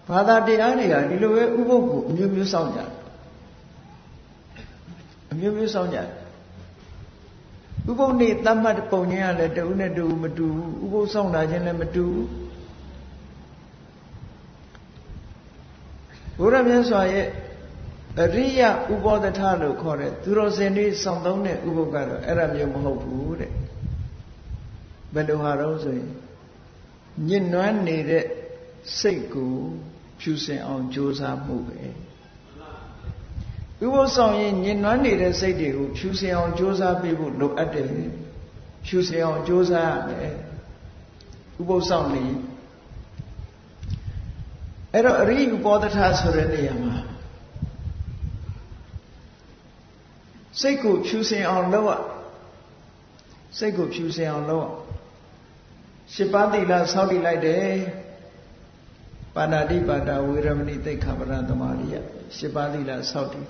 ဘာသာတရားတွေကဒီလိုပဲဥပုပ်ကိုအမျိုးမျိုးစောင့်ကြတယ်အမျိုးမျိုးစောင့်ကြတယ်ဥပုပ်နေ့တတ်မှတ်ပုံချင်းကလည်းတဦးနဲ့တဦးမတူဘူးဥပုပ်စောင့်တာချင်းလည်းမတူဘူးဘုရားမြတ်စွာရဲ့အရိယဥပောဒထလို့ခေါ်တဲ့သူတော်စင်တွေစောင့်သုံးတဲ့ဥပုပ်ကတော့အဲ့ဒါမျိုးမဟုတ်ဘူးတဲ့ဘယ်လိုဟာတော့ဆိုရင်ညှဉ်းနှွမ်းနေတဲ့စိတ်ကိုဖြူစင်အောင်ကြိုးစားမှုပဲဥပုသ်ဆောင်ရင်ညှဉ်းနှွမ်းနေတဲ့စိတ်တွေကိုဖြူစင်အောင်ကြိုးစားပေးဖို့လိုအပ်တယ်ဖြူစင်အောင်ကြိုးစားရမယ်ဥပုသ်ဆောင်နေအဲ့တော့အရိဥပောဒထဆိုတဲ့နေရာမှာစိတ်ကိုဖြူစင်အောင်လုပ်ရစိတ်ကိုဖြူစင်အောင်လုပ်ရ7ပါးသီလဆောက်တည်လိုက်တယ်ပါဏာတိပါဒဝေရမဏိသိက္ခာပဒသမာရိယ7ပါးသီလဆောက်တည်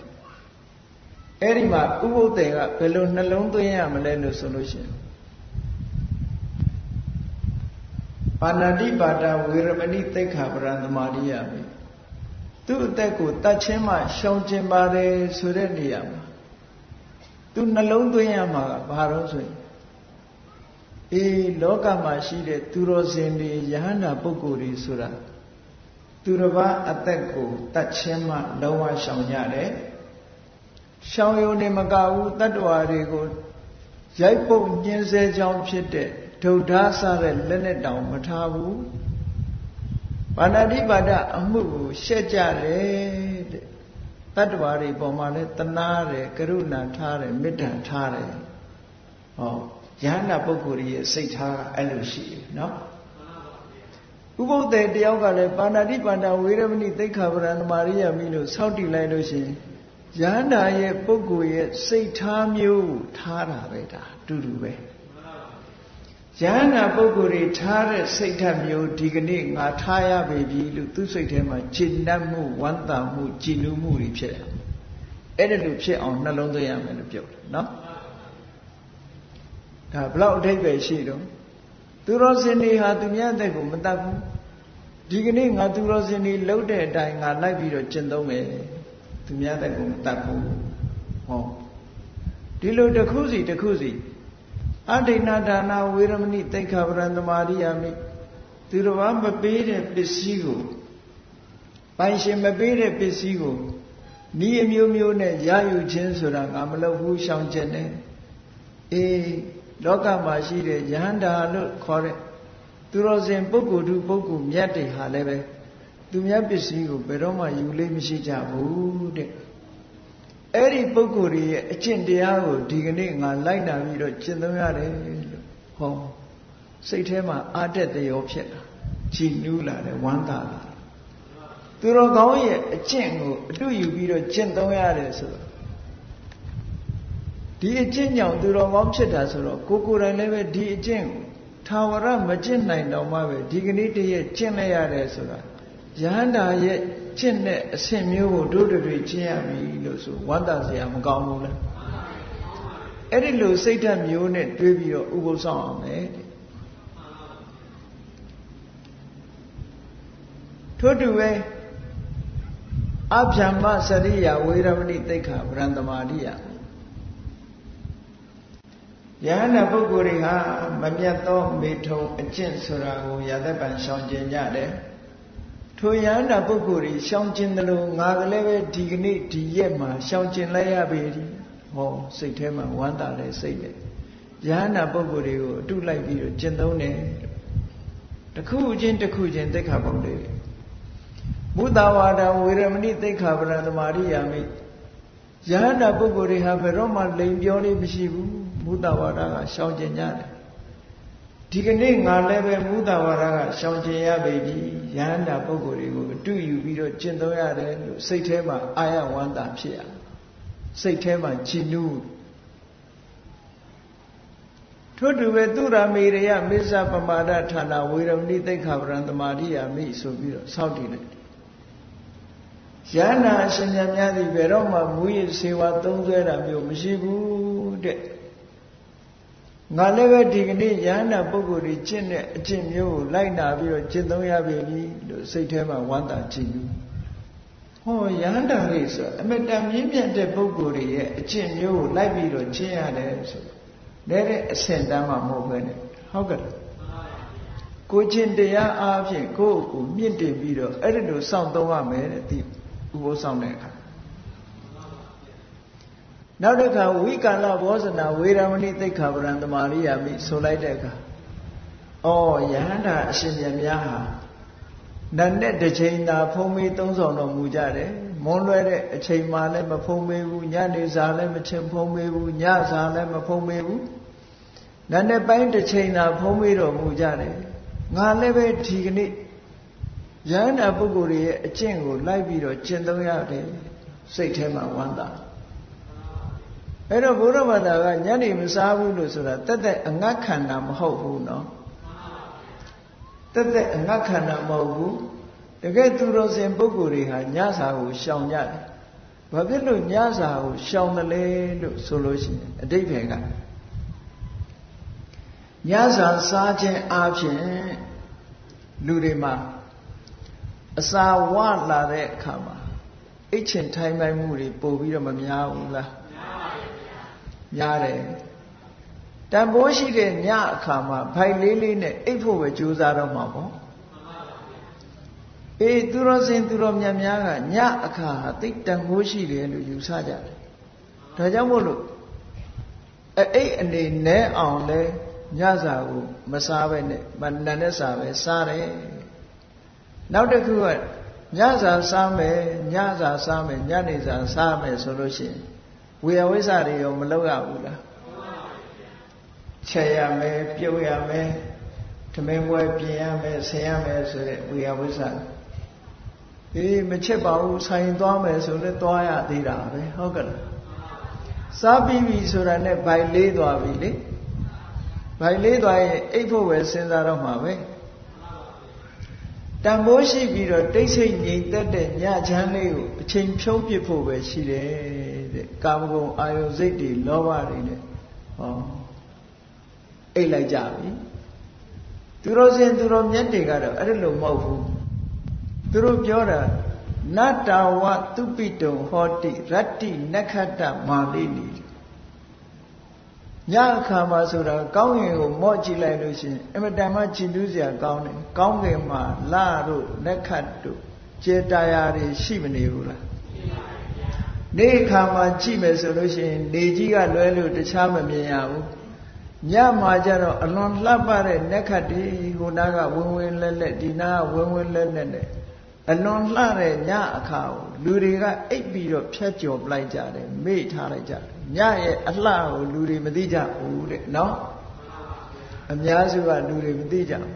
အဲ့ဒီမှာဥပုသ်တေကဘယ်လိုနှလုံးသွင်းရမလဲလို့ဆိုလို့ရှိရင်ပါဏာတိပါဒဝေရမဏိသိက္ခာပဒသမာရိယပဲသူ့အသက်ကိုတတ်ချင်းမှရှောင်ကျင်ပါတယ်ဆိုတဲ့နေရာမှာသူနှလုံးသွင်းရမှာကဘာလို့ဆိုရင်လောကမှာရှိတဲ့သူတော်စင်တွေယဟန္တာပုဂ္ဂိုလ်တွေဆိုတာသူတစ်ပါးအသက်ကိုတတ်ချင်းမှလုံးဝရှောင်ရတယ်ရှောင်ရုံနဲ့မကဘူးတတ္တဝါတွေကိုရိုက်ပုတ်ညှင်းဆဲကြောင်းဖြစ်တဲ့ဒုဒ္ဓဆတဲ့လက်နဲ့တောင်မထားဘူး ပါဏာတိပါဒအမှုကိုရှက်ကြတယ်တဲ့တတ္တဝါတွေပေါ်မှာလဲတနာတယ်ကရုဏာထားတယ်မေတ္တာထားတယ်ဟောယဟနာပုဂ္ဂိုလ်ရဲ့စိတ်ထားအဲ့လိုရှိတယ်နော်ဥပုသ္တေတယောက်ကလည်းပါဏာတိပါဒဝေရမဏိသိက္ခာပရံသမာရိယာမိလို့စောင့်တည်လိုက်လို့ရှိရင်ယဟနာရဲ့ပုဂ္ဂိုလ်ရဲ့စိတ်ထားမျိုးထားတာပဲဒါအတူတူပဲယဟနာပုဂ္ဂိုလ်တွေထားတဲ့စိတ်ဓာတ်မျိုးဒီကနေ့ငါထားရပြီလို့သူ့စိတ်ထဲမှာကျင့်တတ်မှုဝမ်းသာမှုကြည်နူးမှုတွေဖြစ်တယ်အဲ့ဒါလိုဖြစ်အောင်နှလုံးသွင်းရမယ်လို့ပြောတယ်နော်ဒါဘလောက်အထိပ္ပယ်ရှိတော့သူတော်စင်တွေဟာသူများတဲ့ကိုမတတ်ဘူးဒီကနေ့ငါသူတော်စင်တွေလှုပ်တဲ့အတိုင်းငါလိုက်ပြီးတော့ကျင့်သုံးမယ်သူများတဲ့ကိုမတတ်ဘူးဟောဒီလိုတစ်ခုစီတစ်ခုစီအဋိဏဒါနဝေရမဏိသိက္ခာပရံသမာရိယာမိသူတော်ဘာမပေးတဲ့ပစ္စည်းကိုပိုင်ရှင်မပေးတဲ့ပစ္စည်းကိုဤအမျိုးမျိုးနဲ့ရယူခြင်းဆိုတာငါမလုပ်ဘူးရှောင်ကျင်တယ်အေးလောကမှာရှိတဲ့ယဟန္တာလို့ခေါ်တဲ့သူတော်စင်ပုဂ္ဂိုလ်သူပုဂ္ဂိုလ်မြတ်တွေဟာလည်းပဲသူများပစ္စည်းကိုဘယ်တော့မှယူလေးမရှိကြဘူးတဲ့အဲ့ဒီပုဂ္ဂိုလ်တွေရဲ့အကျင့်တရားကိုဒီကနေ့ငါလိုက်နာပြီးတော့ကျင့်သုံးရတယ်လို့ဟောစိတ်ထဲမှာအာတက်တရောဖြစ်လာကြည်နူးလာတယ်ဝမ်းသာလာသူတော်ကောင်းရဲ့အကျင့်ကိုအတူယူပြီးတော့ကျင့်သုံးရတယ်ဆိုတော့ဒီအကျင့်ကြောင့်သူတော်ကောင်းဖြစ်တာဆိုတော့ကိုယ်တိုင်လည်းပဲဒီအကျင့်ကိုထာဝရမကျင့်နိုင်တော့မှပဲဒီကနေ့တည်းရဲ့ကျင့်လိုက်ရတယ်ဆိုတာယဟန္တာရဲ့ကျင့်တဲ့အဆင့်မျိုးကိုတို့တွေကျင့်ရပြီလို့ဆိုဝမ်းသာစရာမကောင်းဘူးလားအဲ့ဒီလိုစိတ်ဓာတ်မျိုးနဲ့တွေးပြီးတော့ဥပုသ်ဆောင်အောင်မယ်ထို့တူပဲအဗျမ္မစရိယဝေရမဏိသိက္ခာပရံသမာရိယယဟနာပုဂ္ဂိုလ်တွေဟာမမြတ်သောမေထုံအကျင့်ဆိုတာကိုရသက်ပံရှောင်ကျင်ကြတယ်ထိုယဟနာပုဂ္ဂိုလ်တွေရှောင်ကျင်တယ်လို့ငါကလည်းပဲဒီကနေ့ဒီရက်မှာရှောင်ကျင်လိုက်ရပြီဟောစိတ်ထဲမှာဝမ်းသာတဲ့စိတ်နဲ့ယဟနာပုဂ္ဂိုလ်တွေကိုအတုလိုက်ပြီးတော့ကျင့်သုံးတယ်တစ်ခုချင်းတစ်ခုချင်းသိက္ခာပုဒ်တွေမုဒ္ဒဝါဒဝေရမဏိသိက္ခာပရံသမာရိယာမိယဟနာပုဂ္ဂိုလ်တွေဟာဘယ်တော့မှလိမ်ပြောလေးမရှိဘူးမုဒ္ဒဝါဒကရှောင်ကျင်ကြတယ်ဒီကနေ့ငါလည်းပဲမုဒ္ဒဝါဒကရှောင်ကျင်ရပြီယဟနာပုဂ္ဂိုလ်တွေကိုအတူယူပြီးတော့ကျင့်သုံးရတယ်လို့စိတ်ထဲမှာအာရဝန္တာဖြစ်ရစိတ်ထဲမှာကြည်နူးထို့တူပဲသူရမေရယမေဇပမာဒဌာနဝေရမဏိသိက္ခာပရံသမာရိယာမိဆိုပြီးတော့စောင့်တည်လိုက်ယန္နာအရှင်မြတ်များသည်ဘယ်တော့မှမူရည်စေဝါသုံးဆွဲတာမျိုးမရှိဘူးတဲ့ငါလည်းပဲဒီကနေ့ယန္နာပုဂ္ဂိုလ်တွေကျင့်တဲ့အကျင့်မျိုးကိုလိုက်နာပြီးတော့ကျင့်သုံးရပြီလို့စိတ်ထဲမှာဝမ်းသာကြည်နူးဟောယန္တာတွေဆိုအမတန်မြင့်မြတ်တဲ့ပုဂ္ဂိုလ်တွေရဲ့အကျင့်မျိုးကိုလိုက်ပြီးတော့ကျင့်ရတယ်ဆိုလည်းတဲ့အဆင့်တန်းမှမဟုတ်ပဲနဲ့ဟုတ်ကဲ့ကိုကျင့်တရားအားဖြင့်ကိုယ့်ကိုမြင့်တင်ပြီးတော့အဲ့ဒီလိုစောင့်သုံးရမယ်တဲ့ဒီဥပုသ်ဆောင်တဲ့အခါနောက်တစ်ခါဝိကာလဘောဇနာဝေရမဏိသိက္ခာပရံသမာရိယာမိဆိုလိုက်တဲ့အခါဩယဟန္တာအရှင်မြတ်များဟာနတ်နဲ့တစ်ချိန်သာဖုံးမေးသုံးဆောင်တော်မူကြတယ်မွန်းလွဲတဲ့အချိန်မှလည်းမဖုံးမေးဘူးညနေစာလည်းမချင်းဖုံးမေးဘူးညစာလည်းမဖုံးမေးဘူးနတ်နဲ့ပိုင်းတစ်ချိန်သာဖုံးမေးတော်မူကြတယ်ငါလည်းပဲဒီကနေ့ယဟန္တာပုဂ္ဂိုလ်ရဲ့အကျင့်ကိုလိုက်ပြီးတော့ကျင့်သုံးရတယ်စိတ်ထဲမှာဝမ်းသာအဲ့တော့ဘုရားဘာသာကညနေမစားဘူးလို့ဆိုတာတက်တက်အငတ်ခန္ဓာမဟုတ်ဘူးနော်တက်တက်အငတ်ခန္ဓာမဟုတ်ဘူးတကယ်သူတော်စင်ပုဂ္ဂိုလ်တွေဟာညစာကိုရှောင်ကြတယ်ဘာဖြစ်လို့ညစာကိုရှောင်တယ်လဲလို့ဆိုလို့ရှိရင်အဓိပ္ပာယ်ကညစာစားခြင်းအပြင်လူတွေမှာအစာဝလာတဲ့အခါမှာအိတ်ချင်ထိုင်ပိုင်မှုတွေပို့ပြီးတော့မများဘူးလားများတယ်တန်ဖိုးရှိတဲ့ညအခါမှာဖိုင်လေးလေးနဲ့အိတ်ဖို့ပဲကြိုးစားတော့မှာပေါ့အေးသူတော်စင်သူတော်မြတ်များကညအခါဟာသိတန်ဖိုးရှိတယ်လို့ယူဆကြတယ်ဒါကြောင့်မို့လို့အိတ်အနေနဲ့အောင်လဲညစာကိုမစားပဲနဲ့မနက်နဲ့စားပဲစားတယ် နောက်တစ်ခုကညစာစားမယ်ညစာစားမယ်ညနေစာစားမယ်ဆိုလို့ရှိရင်ဝေယဝိဇ္ဇတွေရောမလုပ်ရဘူးလားချက်ရမယ်ပြုတ်ရမယ်ဓမင်းပွဲပြင်ရမယ်ဆင်ရမယ်ဆိုတဲ့ဝေယဝိဇ္ဇမချက်ပါဘူးဆိုင်သွားမယ်ဆိုလည်းသွားရသေးတာပဲဟုတ်ကဲ့လားစားပြီးပြီဆိုတာနဲ့ဗိုက်လေးသွားပြီလေဗိုက်လေးသွားရင်အိပ်ဖို့ပဲစဉ်းစားတော့မှာပဲတန်ဖိုးရှိပြီးတော့တိတ်ဆိတ်ငြိမ်သက်တဲ့ညချမ်းလေးကိုအချိန်ဖြုံးပစ်ဖို့ပဲရှိတယ်တဲ့ကာမဂုဏ်အာယုစိတ်တွေလောဘတွေနဲ့အိပ်လိုက်ကြပြီသူတော်စင်သူတော်မြတ်တွေကတော့အဲ့လိုမဟုတ်ဘူးသူတို့ပြောတာနတ္တဝသုပိတုံဟောတိရတ္တိနက္ခတ္တမာလိနိညအခါမှာဆိုတာကောင်းငင်ကိုမော့ကြည့်လိုက်လို့ရှိရင်အမတန်မှကြည်နူးစရာကောင်းတယ်ကောင်းငင်မှာလတို့နက္ခတ်တို့ကျေတာယာတွေရှိမနေဘူးလားနေအခါမှာကြည့်မယ်ဆိုလို့ရှိရင်နေကြီးကလွဲလို့တခြားမမြင်ရဘူးညမှာကျတော့အလွန်လှပတဲ့နက္ခတ်တွေဟိုနားကဝင်းဝင်းလက်လက်ဒီနားကဝင်းဝင်းလက်လက်နဲ့အလွန်လှတဲ့ညအခါကိုလူတွေကအိပ်ပြီးတော့ဖြတ်ကျော်ပလိုက်ကြတယ်မေ့ထားလိုက်ကြတယ်ညရဲ့အလှကိုလူတွေမသိကြဘူးတဲ့နော်အများစုကလူတွေမသိကြဘူး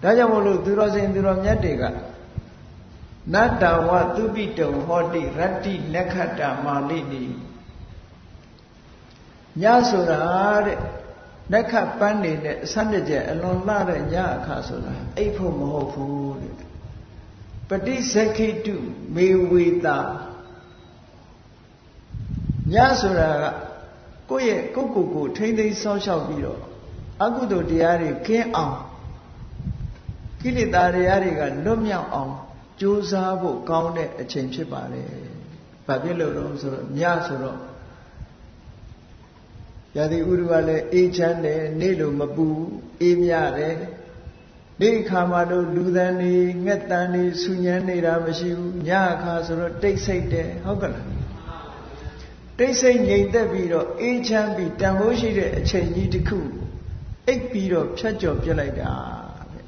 ဒါကြောင့်မို့လို့သူတော်စင်သူတော်မြတ်တွေကနတ္တဝသုပိတုံဟောတိရတ္တိနက္ခတ္တမာလိနိညဆိုတာတဲ့နက္ခပန်းနေတဲ့အဆန်းတကျအလွန်လှတဲ့ညအခါဆိုတာအိပ်ဖို့မဟုတ်ဘူးတဲ့ပฏิဇက္ခိတုမေဝေတာညဆိုတာကကိုယ့်ရဲ့ကိုထိမ့်သိမ်းဆောက်ရှောက်ပြီးတော့အကုသိုလ်တရားတွေကင်းအောင်ကိလေသာတရားတွေကလွတ်မြောက်အောင်ကြိုးစားဖို့ကောင်းတဲ့အချိန်ဖြစ်ပါလေ။ဘာဖြစ်လို့လဲဆိုတော့ညဆိုတော့ရာသီဥတုကလည်းအေးချမ်းတယ်နေ့လိုမပူအေးမြတယ်နေ့အခါမှာတော့လူသံတွေငှက်တံတွေဆူညံနေတာမရှိဘူးညအခါဆိုတော့တိတ်ဆိတ်တယ်ဟုတ်ကဲ့လားတိတ်ဆိတ်ငြိမ်သက်ပြီးတော့အေးချမ်းပြီးတန်ဖိုးရှိတဲ့အချိန်ကြီးတစ်ခုအိပ်ပြီးတော့ဖြတ်ကျော်ပြစ်လိုက်တာ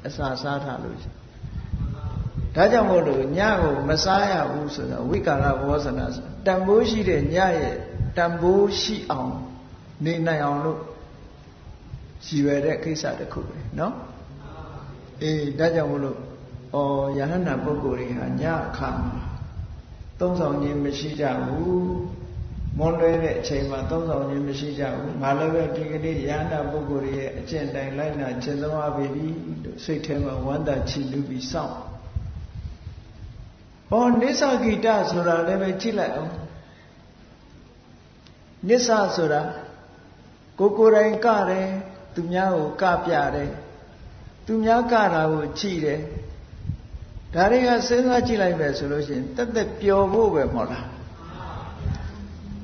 အစာစားထားလို့ဒါကြောင့်မို့လို့ညကိုမစားရဘူးဆိုတာဝိကာရဘောဇနာတန်ဖိုးရှိတဲ့ညရဲ့တန်ဖိုးရှိအောင်နေနိုင်အောင်လို့ရည်ရွယ်တဲ့ကိစ္စတစ်ခုပဲเนาะအေးဒါကြောင့်မို့လို့ယဟန္တာပုဂ္ဂိုလ်တွေဟာညအခါမှာသုံးဆောင်ခြင်းမရှိကြဘူးမွန်လွဲတဲ့အချိန်မှာသုံးဆောင်ခြင်းမရှိကြဘူးငါလည်းပဲဒီကနေ့ယဟန္တာပုဂ္ဂိုလ်ရဲ့အကျင့်တိုင်းလိုက်နာကျင့်သုံးရပြီလို့စိတ်ထဲမှာဝမ်းသာချီးနူးပြီးစောင့်နိစ္စဂိတဆိုတာလည်းပဲကြည့်လိုက်အောင်နိစ္စဆိုတာကိုယ်တိုင်ကတယ်သူများကိုကပြတယ်သူများကတာကိုကြည့်တယ်ဒါတွေကစဉ်းစားကြည့်လိုက်မယ်ဆိုလို့ရှိရင်တက်တက်ပျော်ဖို့ပဲမဟုတ်လား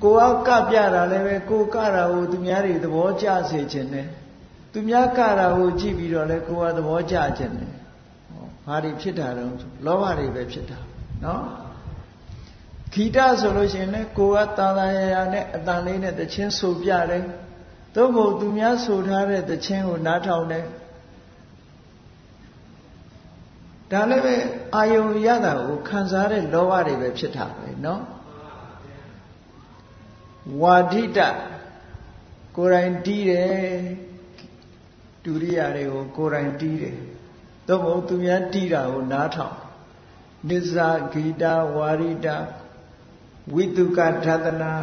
ကိုယ်ကပြတာလည်းပဲကိုယ်ကတာကိုသူများတွေသဘောကျစေခြင်းနဲ့သူများကတာကိုကြည့်ပြီးတော့လည်းကိုယ်ကသဘောကျခြင်းနဲ့ဘာတွေဖြစ်တာတော့လောဘတွေပဲဖြစ်တာနော်ဂီတဆိုလို့ရှိရင်လည်းကိုယ်ကသာသာယာယာနဲ့အတန်လေးနဲ့တခြင်းဆိုပြတယ်သို့မဟုတ်သူများဆိုထားတဲ့တခြင်းကိုနားထောင်တယ်ဒါလည်းပဲအာယုံရတာကိုခံစားတဲ့လောဘတွေပဲဖြစ်တာပဲเนาะဝါဒိတကိုယ်တိုင်တီးတယ်ဒုရိယာတွေကိုကိုယ်တိုင်တီးတယ်သို့မဟုတ်သူများတီးတာကိုနားထောင်နိစ္စဂီတဝါရိတဝိတုကဓတနာ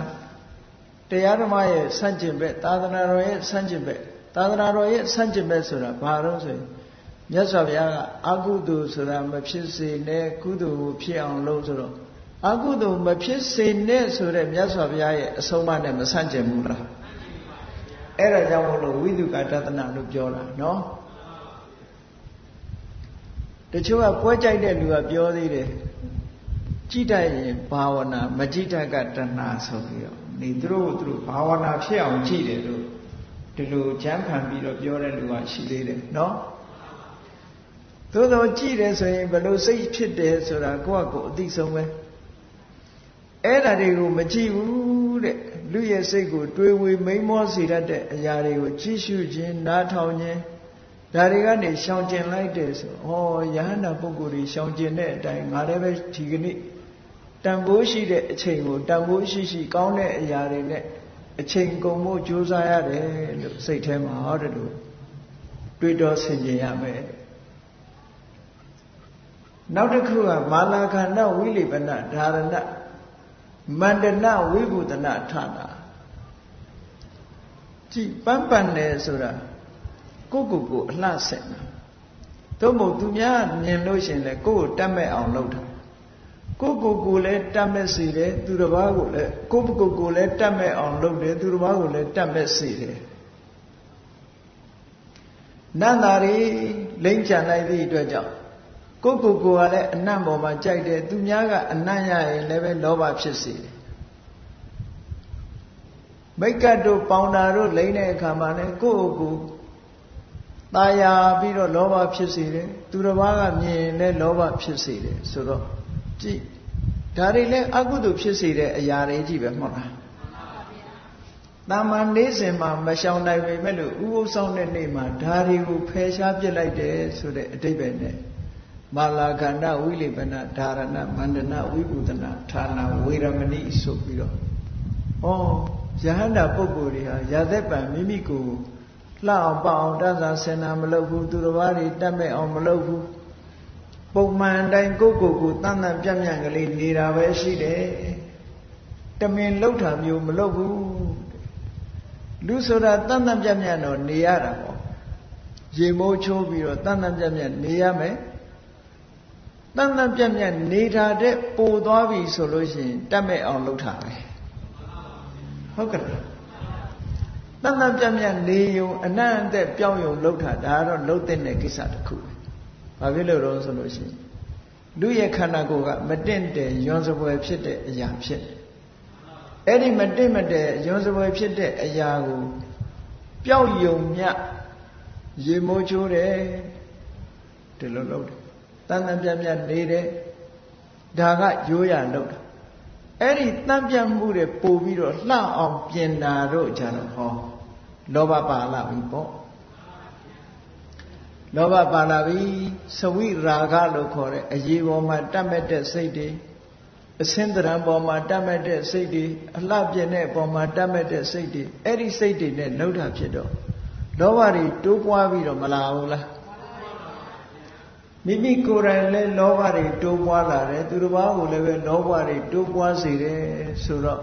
တရားဓမ္မရဲ့ဆန့်ကျင်ဘက်သာသနာတော်ရဲ့ဆန့်ကျင်ဘက်သာသနာတော်ရဲ့ဆန့်ကျင်ဘက်ဆိုတာဘာလို့ဆိုရင်မြတ်စွာဘုရားကအကုသိုလ်ဆိုတာမဖြစ်စေနဲ့ကုသိုလ်ကိုဖြစ်အောင်လုပ်ဆိုတော့အကုသိုလ်မဖြစ်စေနဲ့ဆိုတဲ့မြတ်စွာဘုရားရဲ့အဆုံးအမနဲ့မဆန့်ကျင်ဘူးလားအဲ့ဒါကြောင့်မို့လို့ဝိသုကတသနာလို့ပြောတာနော်တချို့ကပွဲကြိုက်တဲ့လူကပြောသေးတယ်ကြည့်တတ်ရင်ဘာဝနာမကြည့်တတ်ကတဏှာဆိုပြီးတော့နေသူတို့ဘာဝနာဖြစ်အောင်ကြည့်တယ်လို့ဒီလိုကြမ်းဖန်ပြီးတော့ပြောတဲ့လူကရှိသေးတယ်နော်သို့တော့ကြည့်တယ်ဆိုရင်ဘယ်လိုစိတ်ဖြစ်တယ်ဆိုတာကိုယ့်အကိုအသိဆုံးပဲအဲ့ဒါတွေကိုမကြည့်ဘူးတဲ့လူရဲ့စိတ်ကိုတွေးဝေမိန်မောစေတတ်တဲ့အရာတွေကိုကြည့်ရှုခြင်းနားထောင်ခြင်း ဒါတွေကနေရှောင်ကျင်လိုက်တယ်ဆိုဩယဟန္တာပုဂ္ဂိုလ်တွေရှောင်ကျင်တဲ့အတိုင်းငါလည်းပဲဒီကနေ့တန်ဖိုးရှိတဲ့အချိန်ကိုတန်ဖိုးရှိကောင်းတဲ့အရာတွေနဲ့အချိန်ကုန်ဖို့ကြိုးစားရတယ်လို့စိတ်ထဲမှာဟောတယ်လို့တွေးတောဆင်ခြင်ရမယ်နောက်တစ်ခုကမာလာခန္ဓာဝိလိပနဓာရဏမန္တနဝိဘုဒနာဌာနာကြည်ပန်းပန်တယ်ဆိုတာကိုအလှဆင်တာသို့မဟုတ်သူများမြင်လို့ရှင်လေကိုယ်တတ်မဲ့အောင်လုပ်တာကိုလည်းတတ်မဲ့စေတယ်သူတစ်ပါးကိုလည်းကိုလည်းတတ်မဲ့အောင်လုပ်တယ်သူတစ်ပါးကိုလည်းတတ်မဲ့စေတယ်နန္တာရီလိမ့်ချန်လိုက်သည့်အတွက်ကြောင့်ကိုကလည်းအနံ့ပေါ်မှာကြိုက်တယ်သူများကအနံ့ရရင်လည်းပဲလောဘဖြစ်စေတယ်မိတ်ကတ်တို့ပေါင်တာတို့လိမ့်တဲ့အခါမှာလည်းကိုตาယာပြီးတော့လောဘဖြစ်စေတယ်သူတစ်ပါးကမြင်ရင်လည်းလောဘဖြစ်စေတယ်ဆိုတော့ကြည့်ဒါတွေလည်းအကုသိုလ်ဖြစ်စေတဲ့အရာတွေကြီးပဲမဟုတ်လားတာမန်နေ့စဉ်မှာမရှောင်နိုင်ပေမဲ့လို့ဥပုသ်ဆောင်တဲ့နေ့မှာဒါတွေကိုဖယ်ရှားပြစ်လိုက်တယ်ဆိုတဲ့အဓိပ္ပာယ်နဲ့မာလာခန္ဓာဝိလိပနဓာရဏမန္တနဝိပုဒနာဌာနဝေရမဏိဆိုပြီးတော့ယဟန္တာပုဂ္ဂိုလ်တွေဟာရာသက်ပံမိမိကိုလှအောင်ပအောင်တန်းစာဆင်နာမလုပ်ဘူးသူတစ်ပါးတွေတတ်မဲ့အောင်မလုပ်ဘူးပုံမှန်တိုင်းကိုတန်တန်ပြန့်ပြန့်ကလေးနေတာပဲရှိတယ်တမင်လှုပ်တာမျိုးမလုပ်ဘူးလူဆိုတာတန်တန်ပြန့်ပြန့်တော့နေရတာပေါ့ရေမိုးချိုးပြီးတော့တန်တန်ပြန့်ပြန့်နေရမယ်တန်တန်ပြန့်ပြန့်နေတာတဲ့ပိုသွားပြီဆိုလို့ရှိရင်တတ်မဲ့အောင်လှုပ်တာပဲဟုတ်ကဲ့တန်တန်ပြန့်ပြန့်နေုံအနံ့အသက်ပြောင်းယုံလှုပ်တာဒါကတော့လှုပ်တဲ့ကိစ္စတစ်ခုဘာဖြစ်လို့တော့ဆိုလို့ရှိရင်လူရဲ့ခန္ဓာကိုယ်ကမတင့်တယ်ယွန်စပွဲဖြစ်တဲ့အရာဖြစ်တယ်အဲ့ဒီမတင့်မတဲ့ယွန်စပွဲဖြစ်တဲ့အရာကိုပျောက်ယုံမြရေမိုးချိုးတယ်ဒီလိုလုပ်တယ်တန်တန်ပြန့်ပြန့်နေတယ်ဒါကရိုးရလုပ်တာအဲ့ဒီတန်ပြန့်မှုတွေပို့ပြီးတော့လှအောင်ပြင်တာတို့ကြတော့ဟောလောဘပါလာပြီပေါ့လောဘပါလာပြီသဝိရာဂလို့ခေါ်တဲ့အရေးပေါ်မှာတတ်မဲ့တဲ့စိတ်တွေအစင်းတရံပေါ်မှာတတ်မဲ့တဲ့စိတ်တွေအလှပြင်းတဲ့ပေါ်မှာတတ်မဲ့တဲ့စိတ်တွေအဲ့ဒီစိတ်တွေနဲ့နှုတ်တာဖြစ်တော့လောဘတွေတိုးပွားပြီးတော့မလာဘူးလားမိမိကိုယ်တိုင်လည်းလောဘတွေတိုးပွားလာတယ်သူတစ်ပါးကိုလည်းပဲလောဘတွေတိုးပွားစေတယ်ဆိုတော့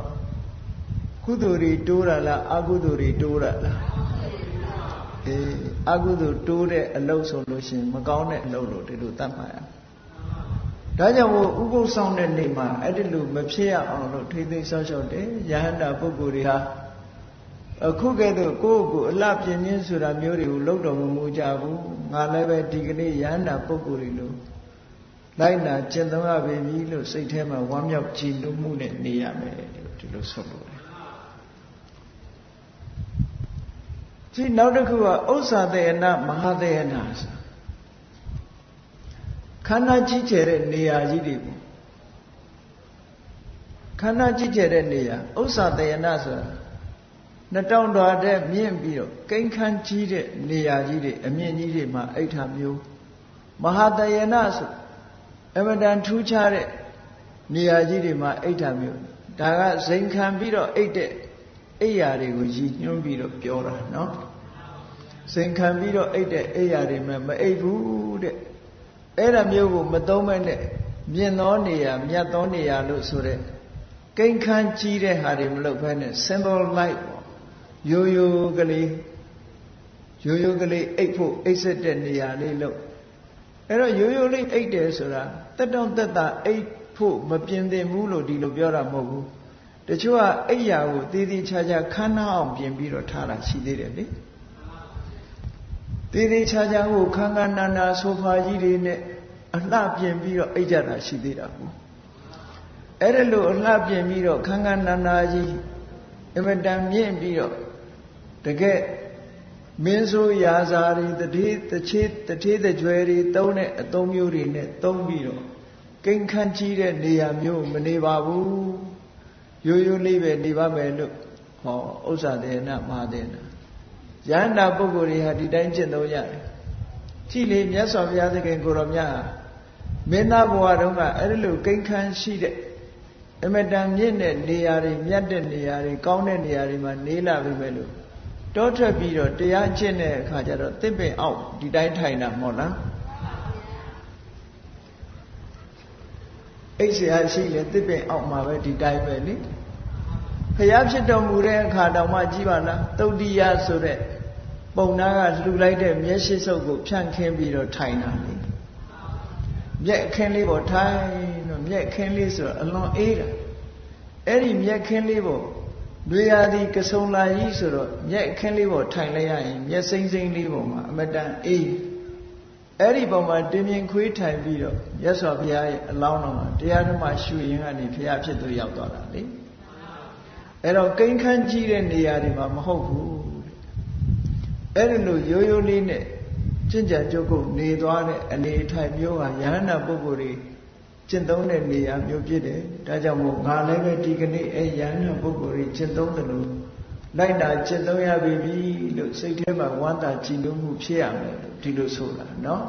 ကုသိုလ်တွေတိုးတာလားအကုသိုလ်တွေတိုးတာလားအကုသိုလ်တိုးတဲ့အလုပ်ဆိုလို့ရှိရင်မကောင်းတဲ့အလုပ်လို့ဒီလိုသတ်မှတ်ရဒါကြောင့်မို့ဥပုသ်ဆောင်တဲ့နေ့မှာအဲ့ဒီလိုမဖြစ်ရအောင်လို့ထိမ့်သိမ်းဆောက်ရှောက်တယ်ယဟန္တာပုဂ္ဂိုလ်တွေဟာအခုကဲ့သို့ကိုယ့်ကိုအလှပြင်းခြင်းဆိုတာမျိုးတွေကိုလုပ်တော်မူကြဘူးငါလည်းပဲဒီကနေ့ယဟန္တာပုဂ္ဂိုလ်တွေလို့လိုက်နာကျင့်သုံးရပြီလို့စိတ်ထဲမှာဝမ်းမြောက်ကြည်နူးမှုနဲ့နေရမယ်လို့ဒီလိုဆိုလို့ဒီနောက်တစ်ခုကဥစ္စာတေယနာမဟာတေယနာဆိုခန္ဓာကြီးကျယ်တဲ့နေရာကြီးတွေပေါ့ခန္ဓာကြီးကျယ်တဲ့နေရာဥစ္စာတေယနာဆိုတာ2000တော်တဲ့မြင့်ပြီးတော့ကိန်းခန်းကြီးတဲ့နေရာကြီးတွေအမြင့်ကြီးတွေမှာအိဋ္ဌာမျိုးမဟာတေယနာဆိုအမတန်ထူးခြားတဲ့နေရာကြီးတွေမှာအိဋ္ဌာမျိုးဒါကဇိမ်ခံပြီးတော့အိတ်တဲ့အိယာတွေကိုရည်ညွှန်းပြီးတော့ပြောတာနော်ဇင်ခံပြီးတော့အိတ်တဲ့အိယာတွေမှမအိတ်ဘူးတဲ့အဲ့ဒါမျိုးကိုမသုံးမဲ့နဲ့မြင့်သောနေရာမြတ်သောနေရာလို့ဆိုတဲ့ကိန်းခန်းကြီးတဲ့ဟာတွေမလုပ်ဘဲနဲ့ symbol light ပေါ့ရိုးရိုးကလေးအိတ်ဖို့အိတ်ဆက်တဲ့နေရာလေးလို့အဲ့တော့ရိုးရိုးလေးအိတ်တယ်ဆိုတာတက်တောင့်တက်တာအိတ်ဖို့မပြင်းသင့်ဘူးလို့ဒီလိုပြောတာမဟုတ်ဘူးတချို့ကအိယာကိုတည်တည်ချာချာခန်းနာအောင်ပြင်ပြီးတော့ထားတာရှိသေးတယ်လေတည်တည်ချာချာကိုခန်းခန်းနာနာဆိုဖာကြီးတွေနဲ့အလှပြင်ပြီးတော့အိတ်ကြတာရှိသေးတာဘူးအဲ့ဒါလို့အလှပြင်ပြီးတော့ခန်းခန်းနာနာကြီးအမတန်မြင့်ပြီးတော့တကယ်မင်းဆိုးရာဇာတွေတတိတထေးတကြွယ်တွေသုံးတဲ့အသုံးမျိုးတွေနဲ့သုံးပြီးတော့ကိန်းခန်းကြီးတဲ့နေရာမျိုးမနေပါဘူးရိုးရိုးလေးပဲနေပါမယ်လို့ဟောဥစ္စာတေနမဟာတေနယန္တာပုဂ္ဂိုလ်တွေဟာဒီတိုင်းကျင့်သုံးရတယ် ကြည်လေမြတ်စွာဘုရားသခင်ကိုရောမြတ်မင်းသားဘဝတုန်းကအဲ့ဒီလိုကိန်းခန်းရှိတဲ့အမတန်မြင့်တဲ့နေရာတွေမြတ်တဲ့နေရာတွေကောင်းတဲ့နေရာတွေမှာနေလာပြီပဲလို့တောထွက်ပြီးတော့တရားကျင့်တဲ့အခါကျတော့တစ်ပင်အောက်ဒီတိုင်းထိုင်တာမဟုတ်လားအိတ်ဆရာရှိလေတစ်ပင်အောက်မှာပဲဒီတိုင်းပဲလေဘုရားဖြစ်တော်မူတဲ့အခါတောင်မှကြည်ပါလားသုတ်တိယဆိုတဲ့ပုံနာကလှူလိုက်တဲ့မျက်ရှိစုပ်ကိုဖြန့်ခင်းပြီးတော့ထိုင်တာလေမျက်ခင်းလေးပေါ်ထိုင်တော့မျက်ခင်းလေးဆိုတော့အလွန်အေးတာအဲ့ဒီမျက်ခင်းလေးပေါ်တွေရာဒီကဆုံလာကြီးဆိုတော့မျက်ခင်းလေးပေါ်ထိုင်လိုက်ရရင်မျက်စိမ့်စိမ့်လေးပေါ်မှာအမတန်အေးအဲ့ဒီပုံမှာတင်မြင်ခွေးထိုင်ပြီးတော့မြတ်စွာဘုရားရဲ့အလောင်းတော်မှာတရားဓမ္မရှုရင်းကနေဘုရားဖြစ်သူရောက်သွားတာလေအဲ့တော့ကိန်းခန်းကြီးတဲ့နေရာတွေမှာမဟုတ်ဘူးအဲ့ဒီလိုရိုးရိုးလေးနဲ့ကျင့်ကြံကြုတ်ကိုနေသွားတဲ့အနေအထိုင်မျိုးဟာယဟန္တာပုဂ္ဂိုလ်တွေကျင့်သုံးတဲ့နေရာမျိုးဖြစ်တယ်ဒါကြောင့်မို့ငါလည်းပဲဒီကနေ့အဲယဟန္တာပုဂ္ဂိုလ်တွေကျင့်သုံးတယ်လို့လိုက်တာကျင့်သုံးရပြီလို့စိတ်ထဲမှာဝမ်းသာကြည်နူးမှုဖြစ်ရမယ်လို့ဒီလိုဆိုတာနော်